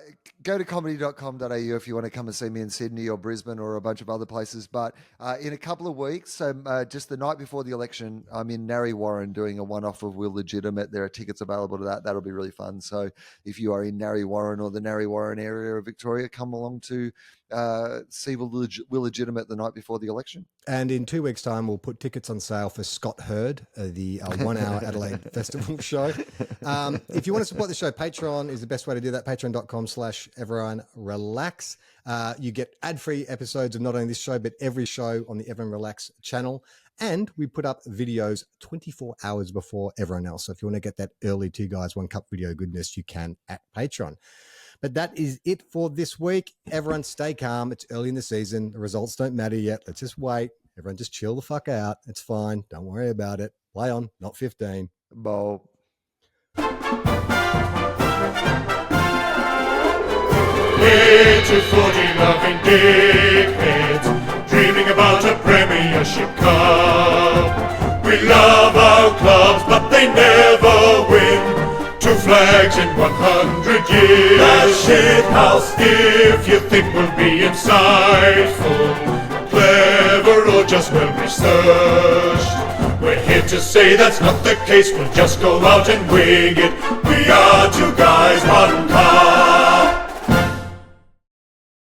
[SPEAKER 1] to comedy.com.au if you want to come and see me in Sydney or Brisbane or a bunch of other places. But in a couple of weeks, so just the night before the election, I'm in Narre Warren doing a one-off of Will Legitimate. There are tickets available to that. That'll be really fun. So if you are in Narre Warren or the Narre Warren area of Victoria, come along to see Will Legitimate the night before the election.
[SPEAKER 2] And in 2 weeks' time, we'll put tickets on sale for Scott Hurd, the 1 hour Adelaide Festival show. If you want to support the show, Patreon is the best way to do that. Patreon.com/everyonerelax. You get ad-free episodes of not only this show, but every show on the Everyone Relax channel. And we put up videos 24 hours before everyone else. So if you want to get that early 2 Guys 1 Cup video goodness, you can at Patreon. But that is it for this week. Everyone stay calm. It's early in the season. The results don't matter yet. Let's just wait. Everyone just chill the fuck out. It's fine. Don't worry about it. Play on, not 15.
[SPEAKER 1] Bo.
[SPEAKER 4] We're two 40-loving dickheads dreaming about a Premiership Cup. We love our clubs, but they never win. 2 flags in 100 years. That shit house. If you think we'll be insightful, clever, or just well researched, we're here to say that's not the case. We'll just go out and wing it. We are 2